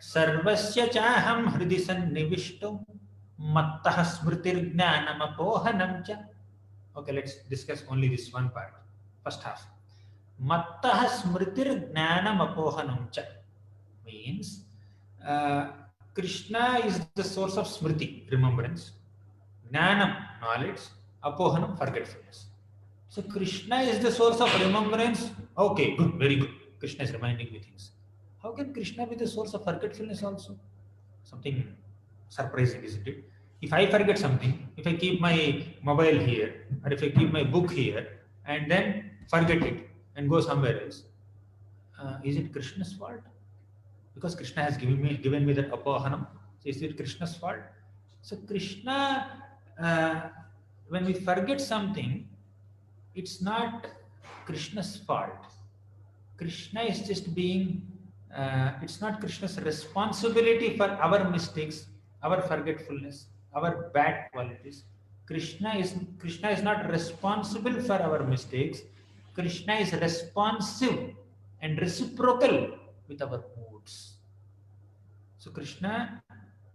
Sarvasya chaham hridi sannivishto mattah smritir jnanam apohanam cha. Okay, let's discuss only this one part. First half. Mattah smritir jnanam apohanam cha means Krishna is the source of smriti, remembrance, jnanam, knowledge, apohanam, forgetfulness. So Krishna is the source of remembrance. Okay, good, very good. Krishna is reminding me things. How can Krishna be the source of forgetfulness also? Something surprising, isn't it? If I forget something, if I keep my mobile here, or if I keep my book here, and then forget it and go somewhere else, is it Krishna's fault? Because Krishna has given me that apohanam. So is it Krishna's fault? So Krishna, when we forget something, it's not Krishna's fault. Krishna is just being, it's not Krishna's responsibility for our mistakes, our forgetfulness, our bad qualities. Krishna is not responsible for our mistakes. Krishna is responsive and reciprocal with our moods. So Krishna,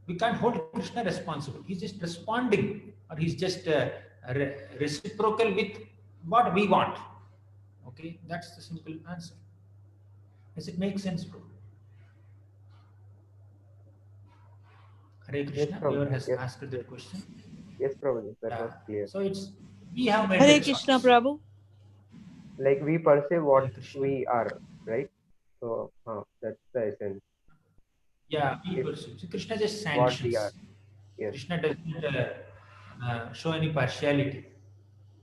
we can't hold Krishna responsible. He's just responding, or he's just reciprocal with what we want. Okay, that's the simple answer. Does it make sense, bro? Hare Krishna, Yes, whoever has yes. asked the question. Yes, Prabhuji, that was clear. So we have made Hare the Krishna, choice. Prabhu. Like we perceive what we are, right? So that's the essence. Yeah, we pursue. So Krishna just What we sanctions. are. Yes. Krishna doesn't show any partiality.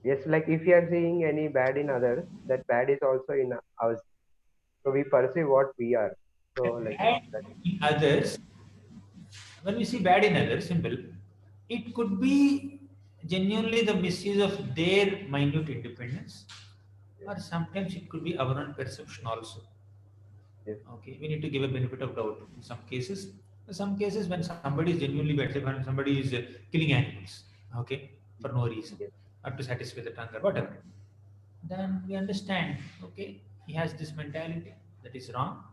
Yes, like if you are seeing any bad in others, that bad is also in us. So we perceive what we are. So like Bad that. in others, when we see bad in others, simple, it could be genuinely the misuse of their minute independence, or sometimes it could be our own perception also. Yes. Okay, we need to give a benefit of doubt in some cases. In some cases, when somebody is genuinely bad, when somebody is killing animals, okay, for no reason, or to satisfy the hunger, whatever, then we understand, okay, he has this mentality that is wrong,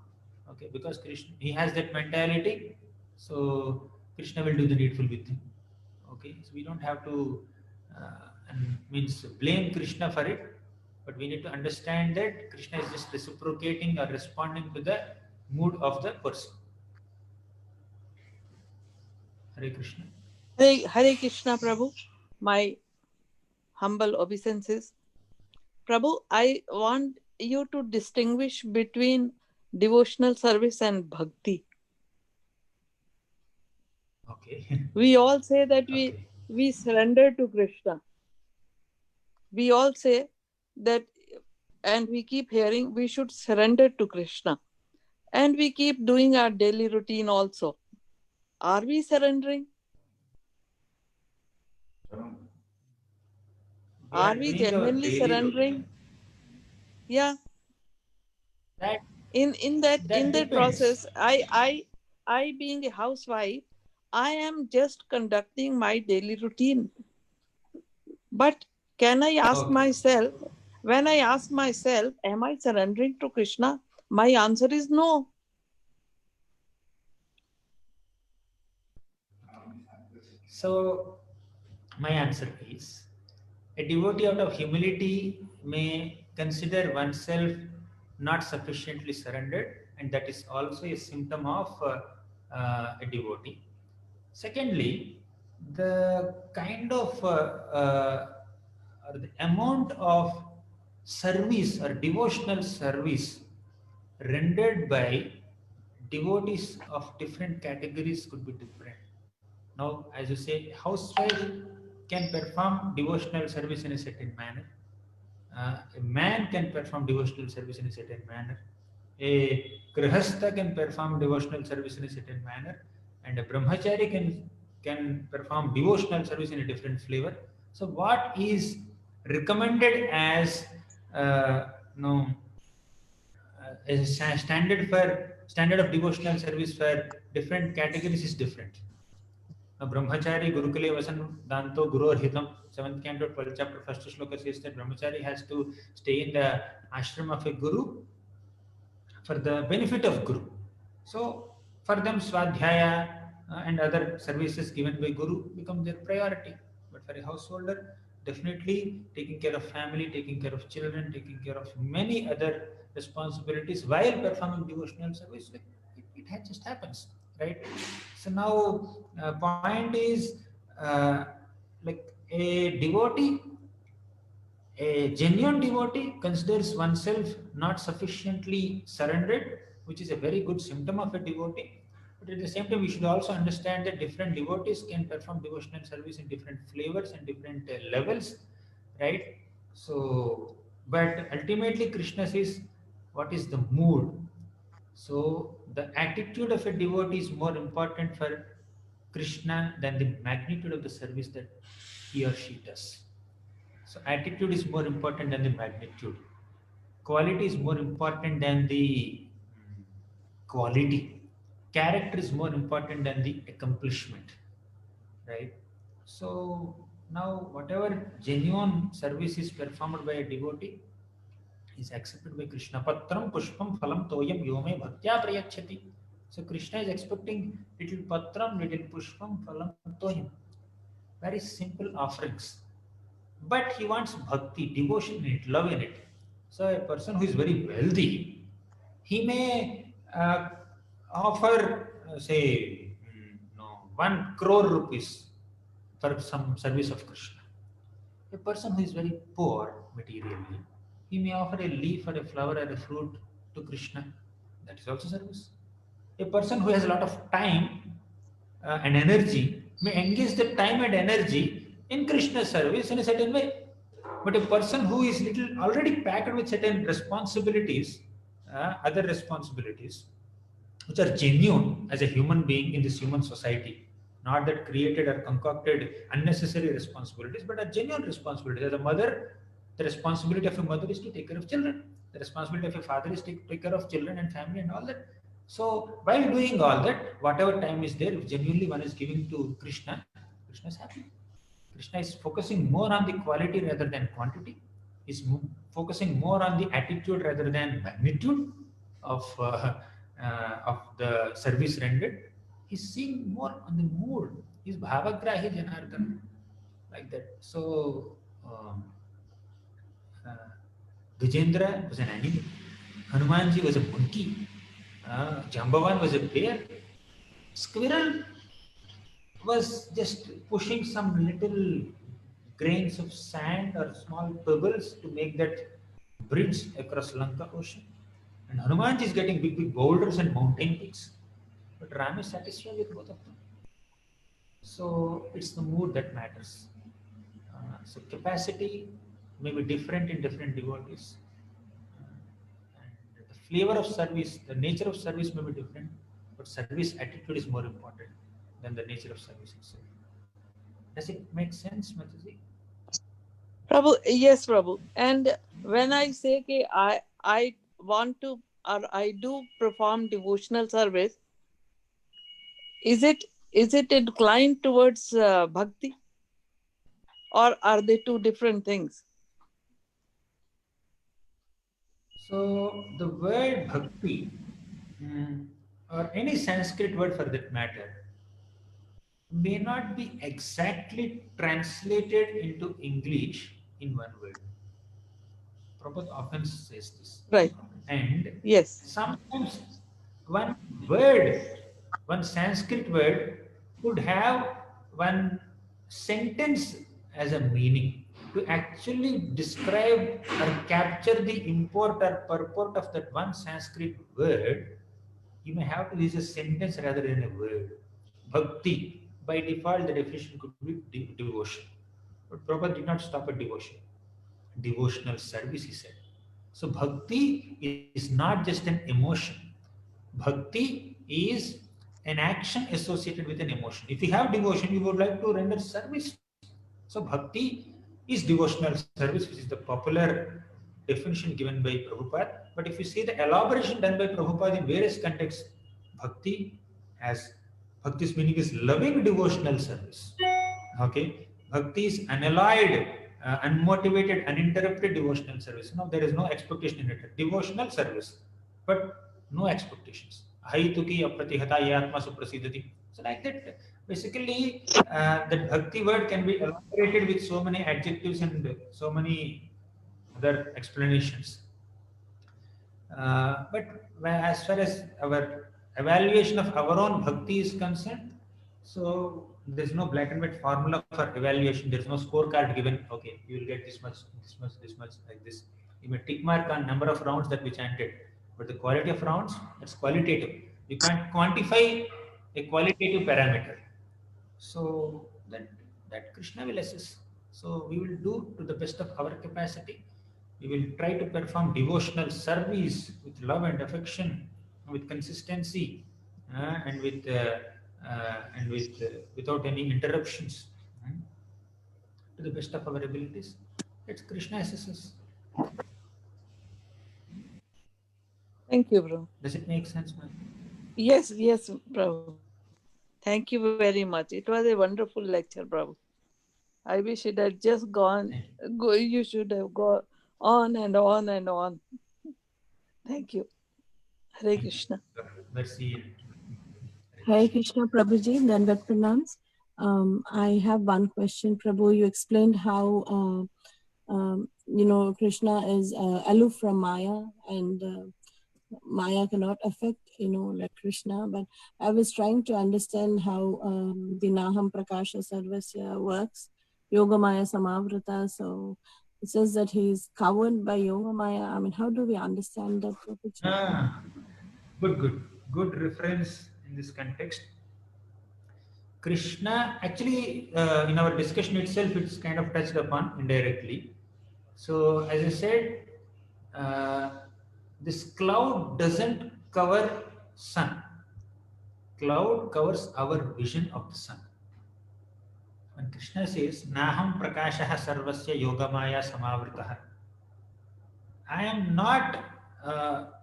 okay, because Krishna, he has that mentality, so Krishna will do the needful with him, okay. So we don't have to and means blame Krishna for it, but we need to understand that Krishna is just reciprocating or responding to the mood of the person. Hare Krishna. Hare Krishna, Prabhu. My humble obeisances. Prabhu, I want you to distinguish between devotional service and bhakti. Okay. We all say that we surrender to Krishna. We all say that, and we keep hearing we should surrender to Krishna. And we keep doing our daily routine also. Are we surrendering? Are we genuinely surrendering? Yeah. In that process, I being a housewife, I am just conducting my daily routine. But can I ask myself, when I ask myself, am I surrendering to Krishna? My answer is no. So my answer is, a devotee out of humility may consider oneself not sufficiently surrendered, and that is also a symptom of a devotee. Secondly, the kind of or the amount of service or devotional service rendered by devotees of different categories could be different. Now, as you say, housewife can perform devotional service in a certain manner. A man can perform devotional service in a certain manner. A grihastha can perform devotional service in a certain manner, and a brahmachari can perform devotional service in a different flavor. So, what is recommended as as a standard of devotional service for different categories is different. Brahmachari Gurukule Vasan Danto Guru Hitam, 7th canto, 12th chapter, 1st shloka says that Brahmachari has to stay in the ashram of a Guru for the benefit of Guru. So, for them, Swadhyaya and other services given by Guru become their priority. But for a householder, definitely taking care of family, taking care of children, taking care of many other responsibilities while performing devotional service, it just happens, right? So now, point is, like a devotee, a genuine devotee considers oneself not sufficiently surrendered, which is a very good symptom of a devotee. But at the same time, we should also understand that different devotees can perform devotional service in different flavors and different levels, right? So, but ultimately, Krishna says, what is the mood? So, the attitude of a devotee is more important for Krishna than the magnitude of the service that he or she does. So attitude is more important than the magnitude. Quality is more important than the quality. Character is more important than the accomplishment, right? So now whatever genuine service is performed by a devotee is accepted by Krishna. Patram pushpam phalam toyam yome bhaktya prayachati. So Krishna is expecting little patram, little pushpam phalam toyam. Very simple offerings. But he wants bhakti, devotion in it, love in it. So a person who is very wealthy, he may offer, say, 1 crore rupees for some service of Krishna. A person who is very poor materially, he may offer a leaf or a flower or a fruit to Krishna. That is also service. A person who has a lot of time and energy may engage the time and energy in Krishna service in a certain way. But a person who is little already packed with certain responsibilities, other responsibilities, which are genuine as a human being in this human society, not that created or concocted unnecessary responsibilities, but are genuine responsibilities. As a mother, the responsibility of a mother is to take care of children. The responsibility of a father is to take care of children and family and all that. So while doing all that, whatever time is there, if genuinely one is giving to Krishna, Krishna is happy. Krishna is focusing more on the quality rather than quantity. Is focusing more on the attitude rather than magnitude of the service rendered. He's seeing more on the mood. He's bhavagrahi Janardhan. Like that. So Gajendra was an animal, Hanumanji was a monkey, Jambavan was a bear, squirrel was just pushing some little grains of sand or small pebbles to make that bridge across Lanka ocean. And Hanumanji is getting big boulders and mountain peaks. But Ram is satisfied with both of them. So it's the mood that matters. So capacity may be different in different devotees. And the flavor of service, the nature of service may be different, but service attitude is more important than the nature of service itself. Does it make sense, Mataji? Prabhu, yes, Prabhu. And when I say कि I want to or I do perform devotional service, is it inclined towards bhakti, or are they two different things? So the word bhakti, or any Sanskrit word for that matter, may not be exactly translated into English in one word. Prabhupada often says this. Right. And yes, sometimes one word, one Sanskrit word could have one sentence as a meaning. To actually describe or capture the import or purport of that one Sanskrit word, you may have to use a sentence rather than a word. Bhakti, by default, the definition could be devotion. But Prabhupada did not stop at devotion. Devotional service, he said. So bhakti is not just an emotion. Bhakti is an action associated with an emotion. If you have devotion, you would like to render service. So bhakti is devotional service, which is the popular definition given by Prabhupada. But if you see the elaboration done by Prabhupada in various contexts, bhakti's meaning is loving devotional service. Okay, bhakti is unalloyed, unmotivated, uninterrupted devotional service. No, there is no expectation in it. Devotional service, but no expectations. Ahituki apratihata yatma suprasidati. So like that, basically, the bhakti word can be elaborated with so many adjectives and so many other explanations. But as far as our evaluation of our own bhakti is concerned, so there's no black and white formula for evaluation. There's no scorecard given. Okay, you will get this much, this much, this much, like this. You may tick mark on number of rounds that we chanted, but the quality of rounds, that's qualitative. You can't quantify a qualitative parameter. So that Krishna will assess. So we will do to the best of our capacity. We will try to perform devotional service with love and affection, with consistency, and without any interruptions, to the best of our abilities. It's Krishna assesses. Thank you, bro. Does it make sense, man? Yes, Prabhu. Thank you very much. It was a wonderful lecture, Prabhu. I wish it had just gone. You should have gone on and on and on. Thank you. Hare Krishna. Merci. Hare Krishna, Prabhuji, Dandavat Pranams. I have one question, Prabhu. You explained how, Krishna is aloof from Maya, and Maya cannot affect, like Krishna. But I was trying to understand how the Naham Prakasha Sarvasya works, Yoga Maya Samavrata. So it says that he is covered by Yoga Maya. I mean, how do we understand that, Prabhuji? Good reference in this context. Krishna, actually, in our discussion itself, it's kind of touched upon indirectly. So, as I said, this cloud doesn't cover sun. Cloud covers our vision of the sun. When Krishna says, Naham Prakashaha Sarvasya Yogamaya Samavritah, I am not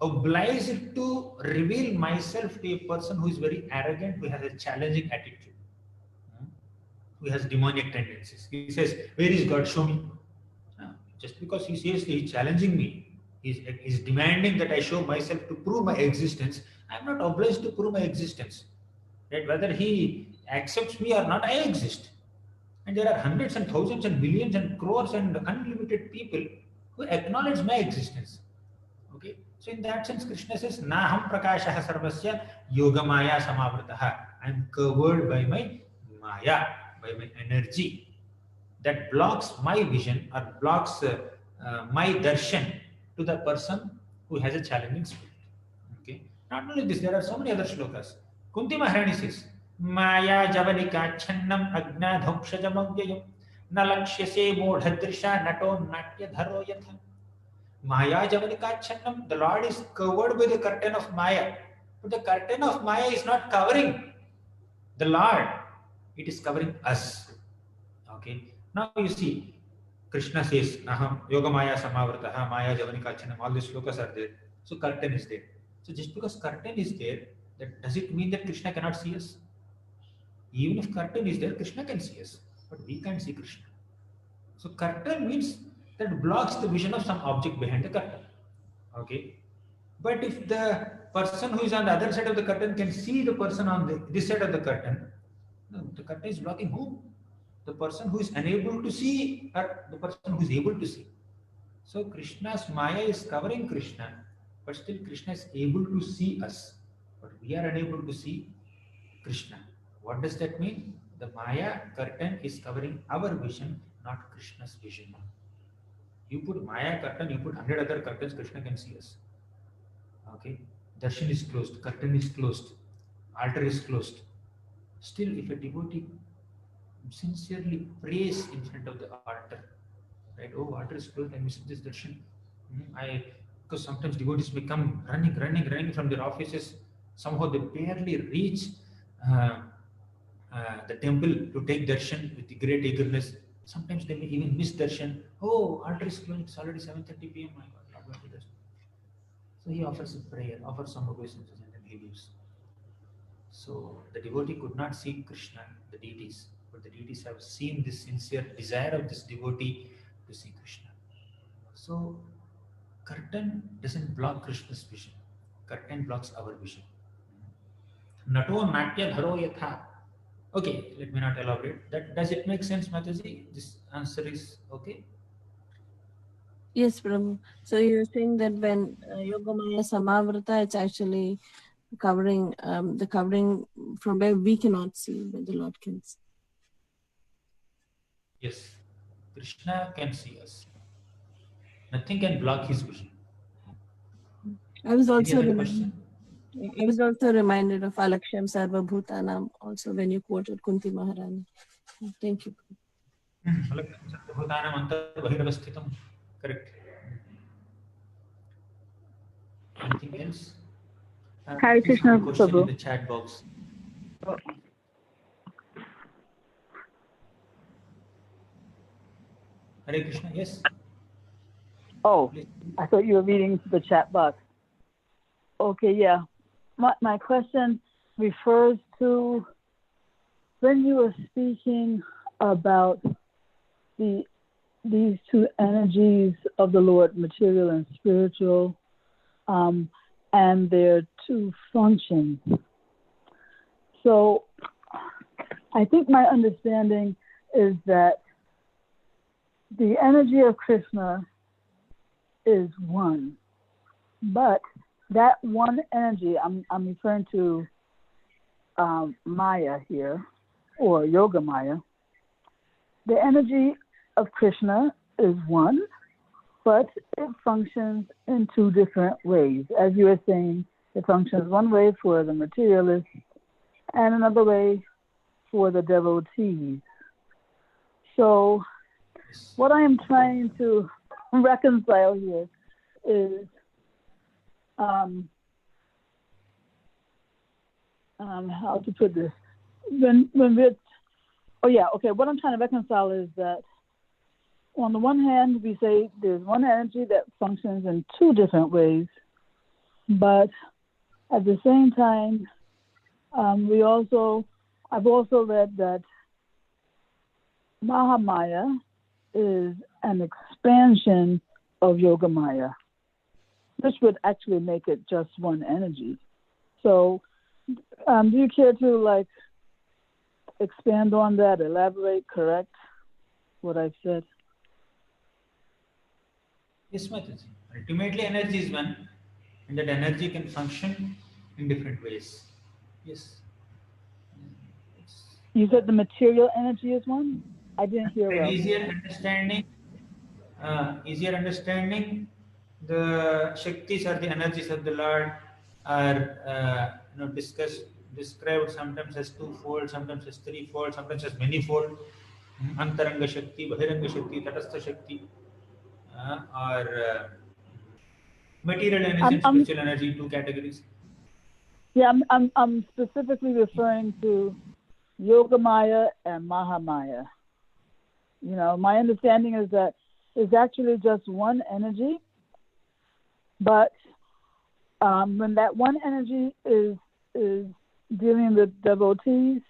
obliged to reveal myself to a person who is very arrogant, who has a challenging attitude, who has demonic tendencies. He says, where is God? Show me. Just because he says he's challenging me, he's demanding that I show myself to prove my existence, I'm not obliged to prove my existence. Right? Whether he accepts me or not, I exist. And there are hundreds and thousands and millions and crores and unlimited people who acknowledge my existence. Okay, so in that sense, Krishna says, Naham prakashah sarvasya yogamaya samavrataha. I am covered by my maya, by my energy that blocks my vision or blocks my darshan to the person who has a challenging spirit. Okay, not only this, there are so many other shlokas. Kunti Maharani says, Maya javanika channam agna dhokshajamavyayam na lakshyase modhadrisha nato natya dharo yatha. Maya javanika channam, the Lord is covered by the curtain of Maya. But the curtain of Maya is not covering the Lord, it is covering us. Okay, now you see, Krishna says, Aham yogamaya samavrataha, Maya javanika channam, all these shlokas are there. So curtain is there. So just because curtain is there, that does it mean that Krishna cannot see us? Even if curtain is there, Krishna can see us, but we can't see Krishna. So curtain means that blocks the vision of some object behind the curtain. Okay, but if the person who is on the other side of the curtain can see the person on this side of the curtain, no, the curtain is blocking whom? The person who is unable to see or the person who is able to see. So Krishna's Maya is covering Krishna, but still Krishna is able to see us, but we are unable to see Krishna. What does that mean? The Maya curtain is covering our vision, not Krishna's vision. You put Maya curtain, you put 100 other curtains, Krishna can see us. Okay, darshan is closed, curtain is closed, altar is closed. Still, if a devotee sincerely prays in front of the altar, right? Oh, altar is closed, I missed this darshan. Because sometimes devotees may come running from their offices. Somehow they barely reach the temple to take darshan with great eagerness. Sometimes they may even miss darshan. Oh, altar is closed, it's already 7:30 p.m. My God, not going to darshan. So he offers a prayer, offers some obeisances, and then he leaves. So the devotee could not see Krishna, the deities, but the deities have seen this sincere desire of this devotee to see Krishna. So curtain doesn't block Krishna's vision. Curtain blocks our vision. Nato natya dharo yatha. Okay, let me not elaborate. Does it make sense, Mataji? This answer is okay? Yes, Prabhu. So you're saying that when Yogamaya Samavrata, it's actually covering the covering from where we cannot see, but the Lord can see. Yes, Krishna can see us. Nothing can block his vision. I was Any also other reminded. question? I was also reminded of Alaksham Sarva Bhutanam also when you quoted Kunti Maharani. Thank you. Correct. Anything else? Hare Please have Krishna, a question in Prabhu. the chat box. Hare Krishna, yes. Oh, I thought you were reading the chat box. Okay, yeah. My question refers to when you were speaking about these two energies of the Lord, material and spiritual, and their two functions. So I think my understanding is that the energy of Krishna is one, but that one energy, I'm referring to Maya here, or Yoga Maya. The energy of Krishna is one, but it functions in two different ways. As you were saying, it functions one way for the materialist and another way for the devotees. So what I am trying to reconcile here is how to put this. What I'm trying to reconcile is that on the one hand, we say there's one energy that functions in two different ways, but at the same time, I've also read that Mahamaya is an expansion of Yogamaya. This would actually make it just one energy. So, do you care to expand on that, elaborate, correct what I've said? Yes, Mataji. Ultimately, energy is one, and that energy can function in different ways. Yes. You said the material energy is one? I didn't hear An well. easier understanding, the Shaktis or the energies of the Lord are described sometimes as twofold, sometimes as threefold, sometimes as manifold. Antaranga Shakti, Bahiranga Shakti, Tatastha Shakti, or material energy and spiritual energy, two categories. Yeah, I'm specifically referring to Yogamaya and Mahamaya. You know, my understanding is that it's actually just one energy, but when that one energy is dealing with devotees,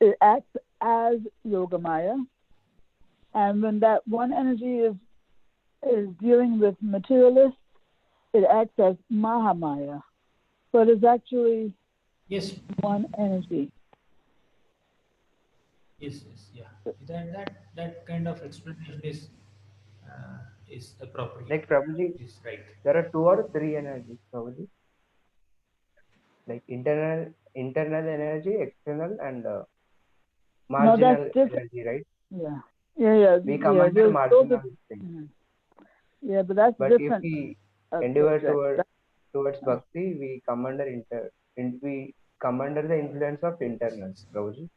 it acts as Yogamaya, and when that one energy is dealing with materialists, it acts as Mahamaya. But it's actually one energy. Yes, yeah. That kind of explanation is appropriate. Like Prabhuji, is right. there are 2 or 3 energies, Prabhuji. Like internal energy, external, and marginal energy, right? Yeah. We command marginal things. Yeah, but that's but different. If we endeavor towards bhakti, we come under the influence of internals, Prabhuji.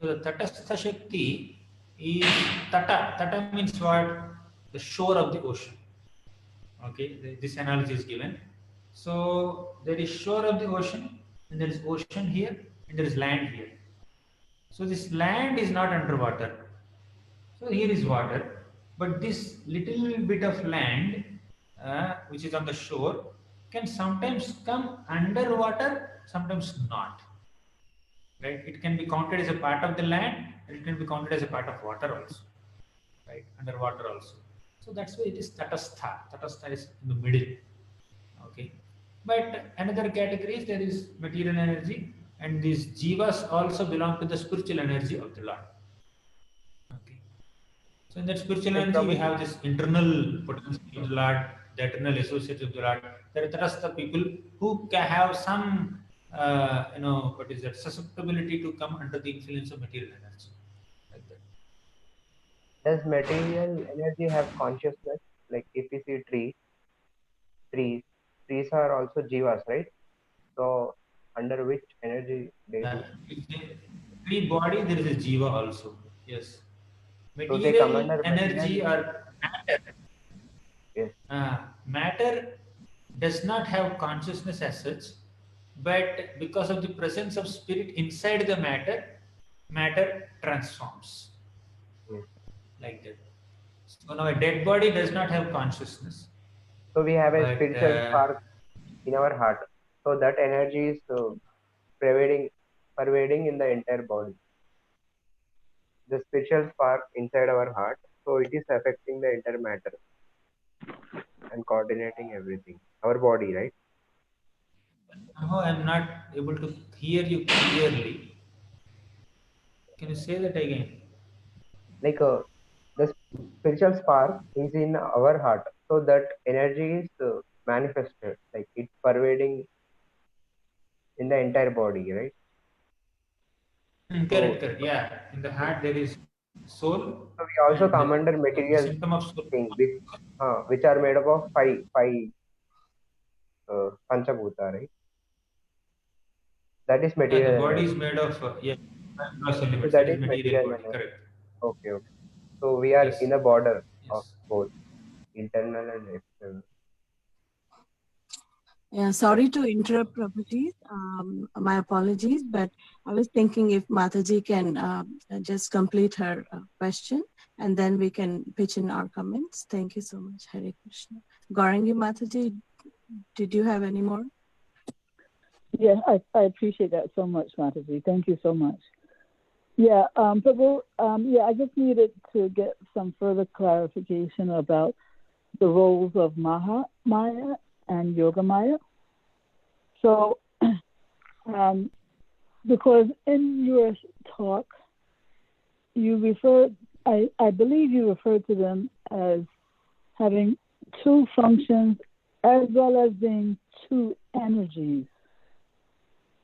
So the Tatastha Shakti is Tata. Tata means what? The shore of the ocean. Okay, this analogy is given. So there is shore of the ocean, and there is ocean here, and there is land here. So this land is not underwater. So here is water, but this little bit of land, which is on the shore, can sometimes come underwater, sometimes not. Right? It can be counted as a part of the land, and it can be counted as a part of water also. Right? Underwater also. So that's why it is Tatastha. Tatastha is in the middle. Okay. But another category, there is material energy, and these jivas also belong to the spiritual energy of the Lord. Okay. So in that spiritual energy, we have this internal potential of the Lord, the eternal associates of the Lord. There are Tatastha people who can have some, susceptibility to come under the influence of material energy. Like that. Does material energy have consciousness? Like if you see trees are also jivas, right? So under which energy they do? Tree body, there is a jiva also. Yes. So they come Material under energy material. or matter. Yes. Matter does not have consciousness as such, but because of the presence of spirit inside the matter transforms. Yes. Like that. So now a dead body does not have consciousness. So we have a spiritual spark in our heart. So that energy is pervading in the entire body. The spiritual spark inside our heart. So it is affecting the entire matter and coordinating everything. Our body, right? Somehow I'm not able to hear you clearly. Can you say that again? Like the spiritual spark is in our heart. So that energy is manifested. Like it's pervading in the entire body, right? Correct. Yeah. In the heart there is soul. So we also come under material thing, which are made up of five panchabhuta, right? That is material. The body energy. is made of So elements. that That is is material material body. energy. Correct. Okay. So we are in a border of both internal and external. Yeah, sorry to interrupt, Prabhuji. My apologies, but I was thinking if Mataji can just complete her question, and then we can pitch in our comments. Thank you so much, Hare Krishna. Gaurangi Mataji, did you have any more? Yeah, I appreciate that so much, Mataji. Thank you so much. Yeah, Prabhu, I just needed to get some further clarification about the roles of Mahamaya and Yogamaya. So because in your talk, you referred, I believe you referred to them as having two functions as well as being two energies.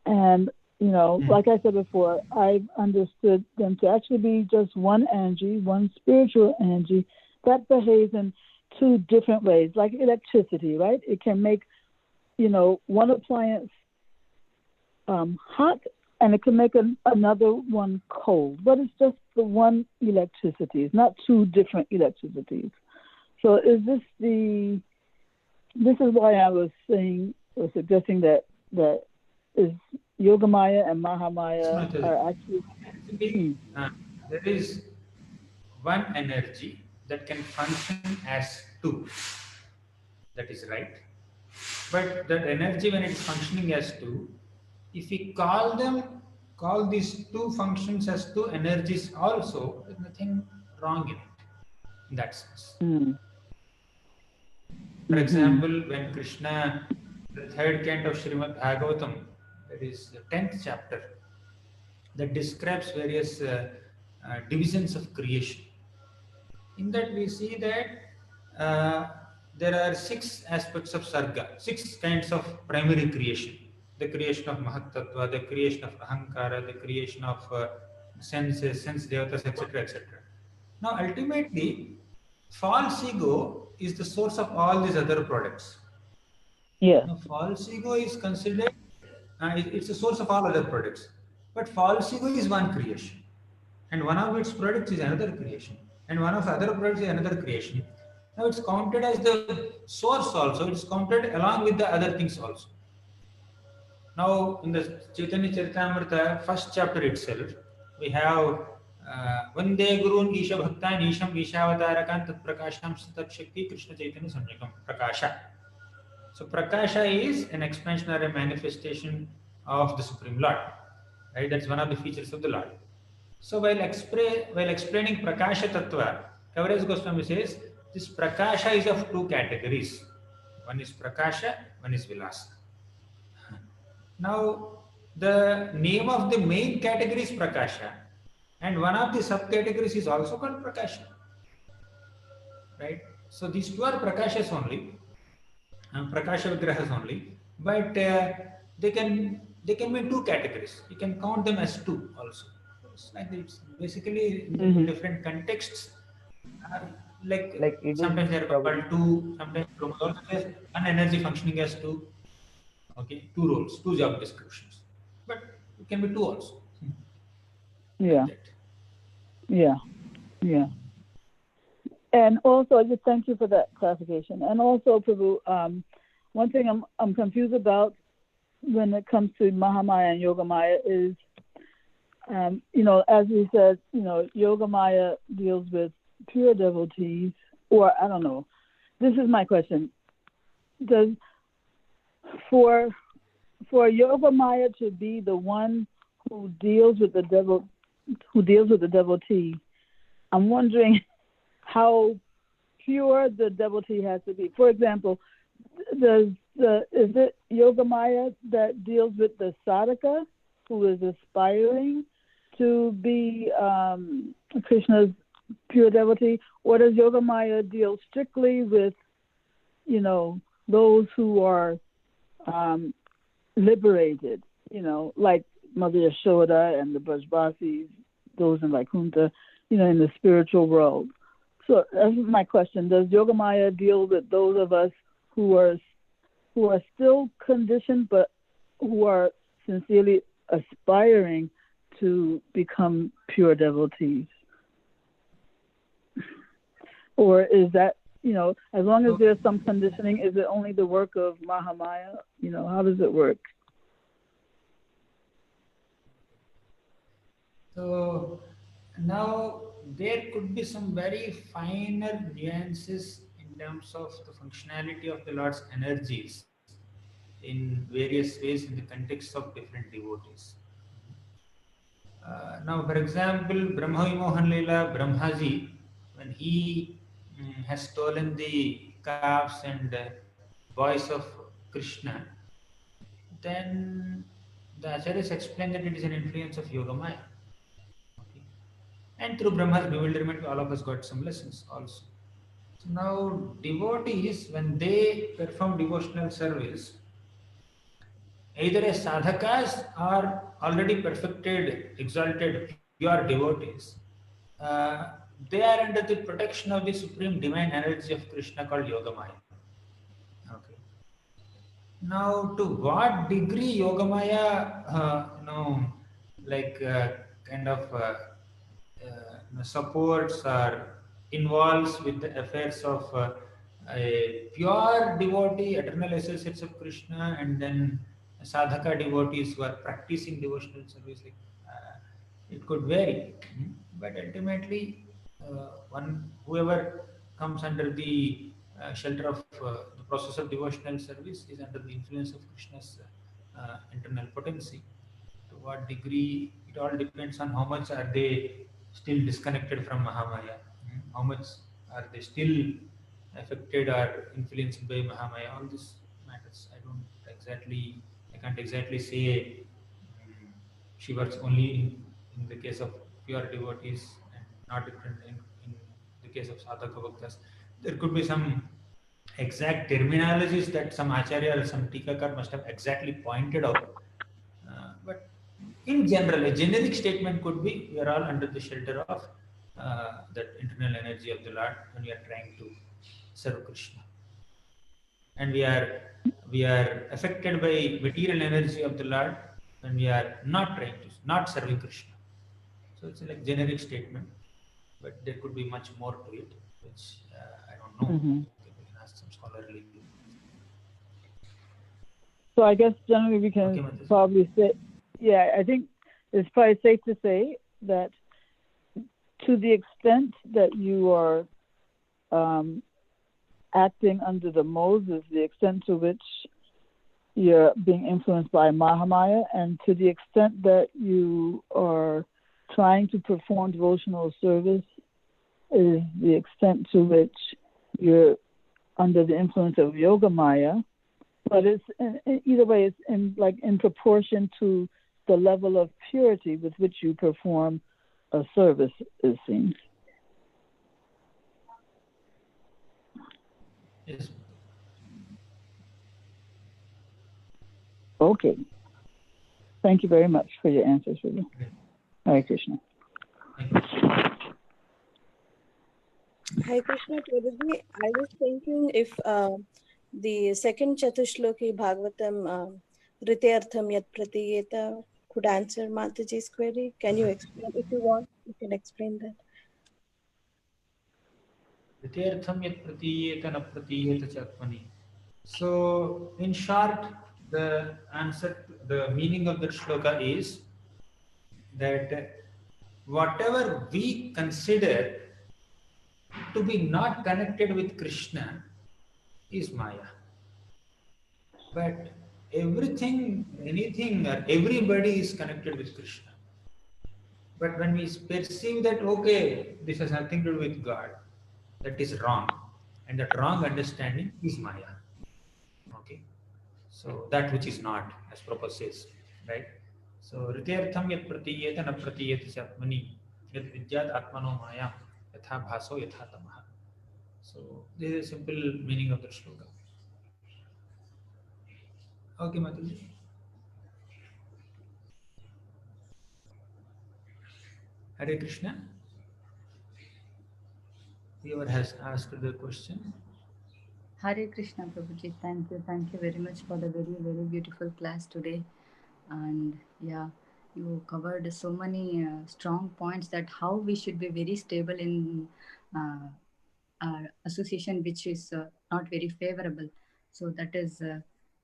And, you know, like I said before, I've understood them to actually be just one energy, one spiritual energy that behaves in two different ways, like electricity, right? It can make, you know, one appliance hot, and it can make another one cold, but it's just the one electricity. It's not two different electricities. So this is why I was saying or suggesting that is Yogamaya and Mahamaya are actually there is one energy that can function as two. That is right. But that energy, when it's functioning as two, if we call these two functions as two energies also, there's nothing wrong in it, in that sense. For example, when Krishna, the third canto of Srimad Bhagavatam, that is the 10th chapter, that describes various divisions of creation. In that we see that there are 6 aspects of Sarga, 6 kinds of primary creation. The creation of Mahatattva, the creation of Ahankara, the creation of senses, sense devatas, etc., etc. Now, ultimately, false ego is the source of all these other products. Yeah. Now, false ego is considered, it's the source of all other products. But false ego is one creation. And one of its products is another creation. And one of other products is another creation. Now, it's counted as the source also. It's counted along with the other things also. Now, in the Chaitanya Charitamrita, first chapter itself, we have Vande Gurun Isha Bhaktan Isham Ishavatarakan Tat Prakasham Satat Shakti Krishna Chaitanya Samyakam Prakasha. So, Prakasha is an expansion or a manifestation of the Supreme Lord. Right? That's one of the features of the Lord. So, while explaining Prakasha Tattva, Kaviraj Goswami says this Prakasha is of two categories. One is Prakasha, one is Vilasa. Now, the name of the main category is Prakasha, and one of the subcategories is also called Prakasha. Right? So, these two are Prakashas only, Prakasha Vigrahas only, but they can mean two categories. You can count them as two also. It's basically in different contexts. Like sometimes they are called two, sometimes also says one energy functioning as two. Okay, two roles, two job descriptions, but it can be two also. Yeah. Yeah. Yeah. And also, I just thank you for that clarification. And also, Prabhu, one thing I'm confused about when it comes to Mahamaya and Yogamaya is, you know, as we said, you know, Yogamaya deals with pure devotees, or I don't know. This is my question. For Yogamaya to be the one who deals with the devotee, I'm wondering how pure the devotee has to be. For example, is it Yogamaya that deals with the sadhaka who is aspiring to be Krishna's pure devotee, or does Yogamaya deal strictly with, you know, those who are liberated, you know, like Mother Yashoda and the Brajbasis, those in Vaikuntha, you know, in the spiritual world? So that's my question. Does Yogamaya deal with those of us who are still conditioned, but who are sincerely aspiring to become pure devotees? Or is that, you know, as long as there's some conditioning, is it only the work of Mahamaya? You know, how does it work? So now there could be some very finer nuances in terms of the functionality of the Lord's energies in various ways in the context of different devotees. Now, for example, Brahma Vimohan Leela, Brahmaji, when he has stolen the calves and boys of Krishna, then the Acharyas explain that it is an influence of Yogamaya. Okay. And through Brahma's bewilderment, all of us got some lessons also. So now, devotees, when they perform devotional service, either as sadhakas or already perfected, exalted, pure devotees, they are under the protection of the supreme divine energy of Krishna called Yogamaya. Okay. Now, to what degree Yogamaya, kind of supports or involves with the affairs of a pure devotee, eternal associates of Krishna, and then sadhaka devotees who are practicing devotional service, it could vary. But ultimately, whoever comes under the shelter of the process of devotional service is under the influence of Krishna's internal potency. To what degree, it all depends on how much are they still disconnected from Mahamaya, how much are they still affected or influenced by Mahamaya. All this matters. I can't exactly say she works only in the case of pure devotees and not different in the case of sadhaka bhaktas. There could be some exact terminologies that some acharya or some tikakar must have exactly pointed out. But in general, a generic statement could be we are all under the shelter of that internal energy of the Lord when we are trying to serve Krishna. And we are affected by material energy of the Lord when we are not serving Krishna. So it's like generic statement, but there could be much more to it, which I don't know. We can ask some scholarly. So I guess generally we can probably say, I think it's probably safe to say that to the extent that you are acting under the modes is the extent to which you're being influenced by Mahamaya, and to the extent that you are trying to perform devotional service is the extent to which you're under the influence of Yogamaya. But it's either way, it's in proportion to the level of purity with which you perform a service, it seems. Yes. Okay. Thank you very much for your answers, Ruby. Hare Krishna. Hare Krishna, Prabhuji. I was thinking if the second Chatushloki Bhagavatam, Rityartham Yat Pratiyeta, could answer Mataji's query. Can you explain? If you want, you can explain that. Rityartham yat pratiyeta na pratiyeta chatmani. So, in short, the meaning of the shloka is that whatever we consider to be not connected with Krishna is Maya. But everything, anything, or everybody is connected with Krishna. But when we perceive that, okay, this has nothing to do with God, that is wrong. And that wrong understanding is Maya. Okay. So that which is not, as Prabhupada says, right? So, Rityartham yat pratiyeta na pratiyeta satmani yat vidyat atmano maya yatha bhaso yatha tamaha. So, this is a simple meaning of the shloka. Okay, Mataji. Hare Krishna. Whoever has asked the question. Hare Krishna, Prabhuji. Thank you very much for the very, very beautiful class today. And yeah, you covered so many strong points that how we should be very stable in our association, which is not very favorable. So that is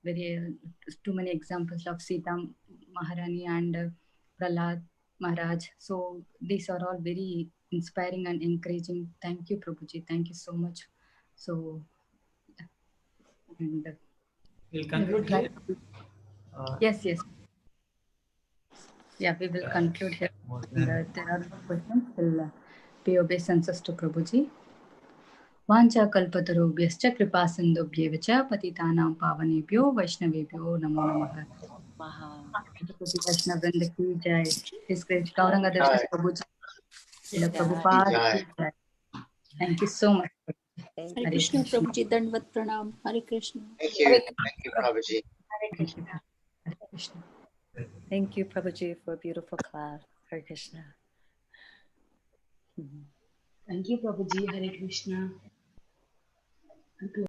very too many examples of Sita Maharani and Prahlad Maharaj. So these are all very inspiring and encouraging. Thank you, Prabhuji. Thank you so much. So, and we'll conclude here. Yes. Yeah, we will conclude here. There are no questions. We'll pay obeisances to Prabhuji. Vancha kalpatarubhyascha kripa sindhubhyevacha patitanam pavanebhyo vaishnavebhyo namo namaha. Namaha. Gurupati Vaishnava Vrinda ki jai. His Grace Gauranga Darshan Prabhuji, Srila Prabhupada ki jai. Thank you so much. Hare Krishna, Prabhuji, Dandvat Pranam. Hare Krishna. Thank you, Prabhuji. Hare Krishna. Hare Krishna. Thank you, Prabhuji, for a beautiful class. Hare Krishna. Thank you, Prabhuji. Hare Krishna.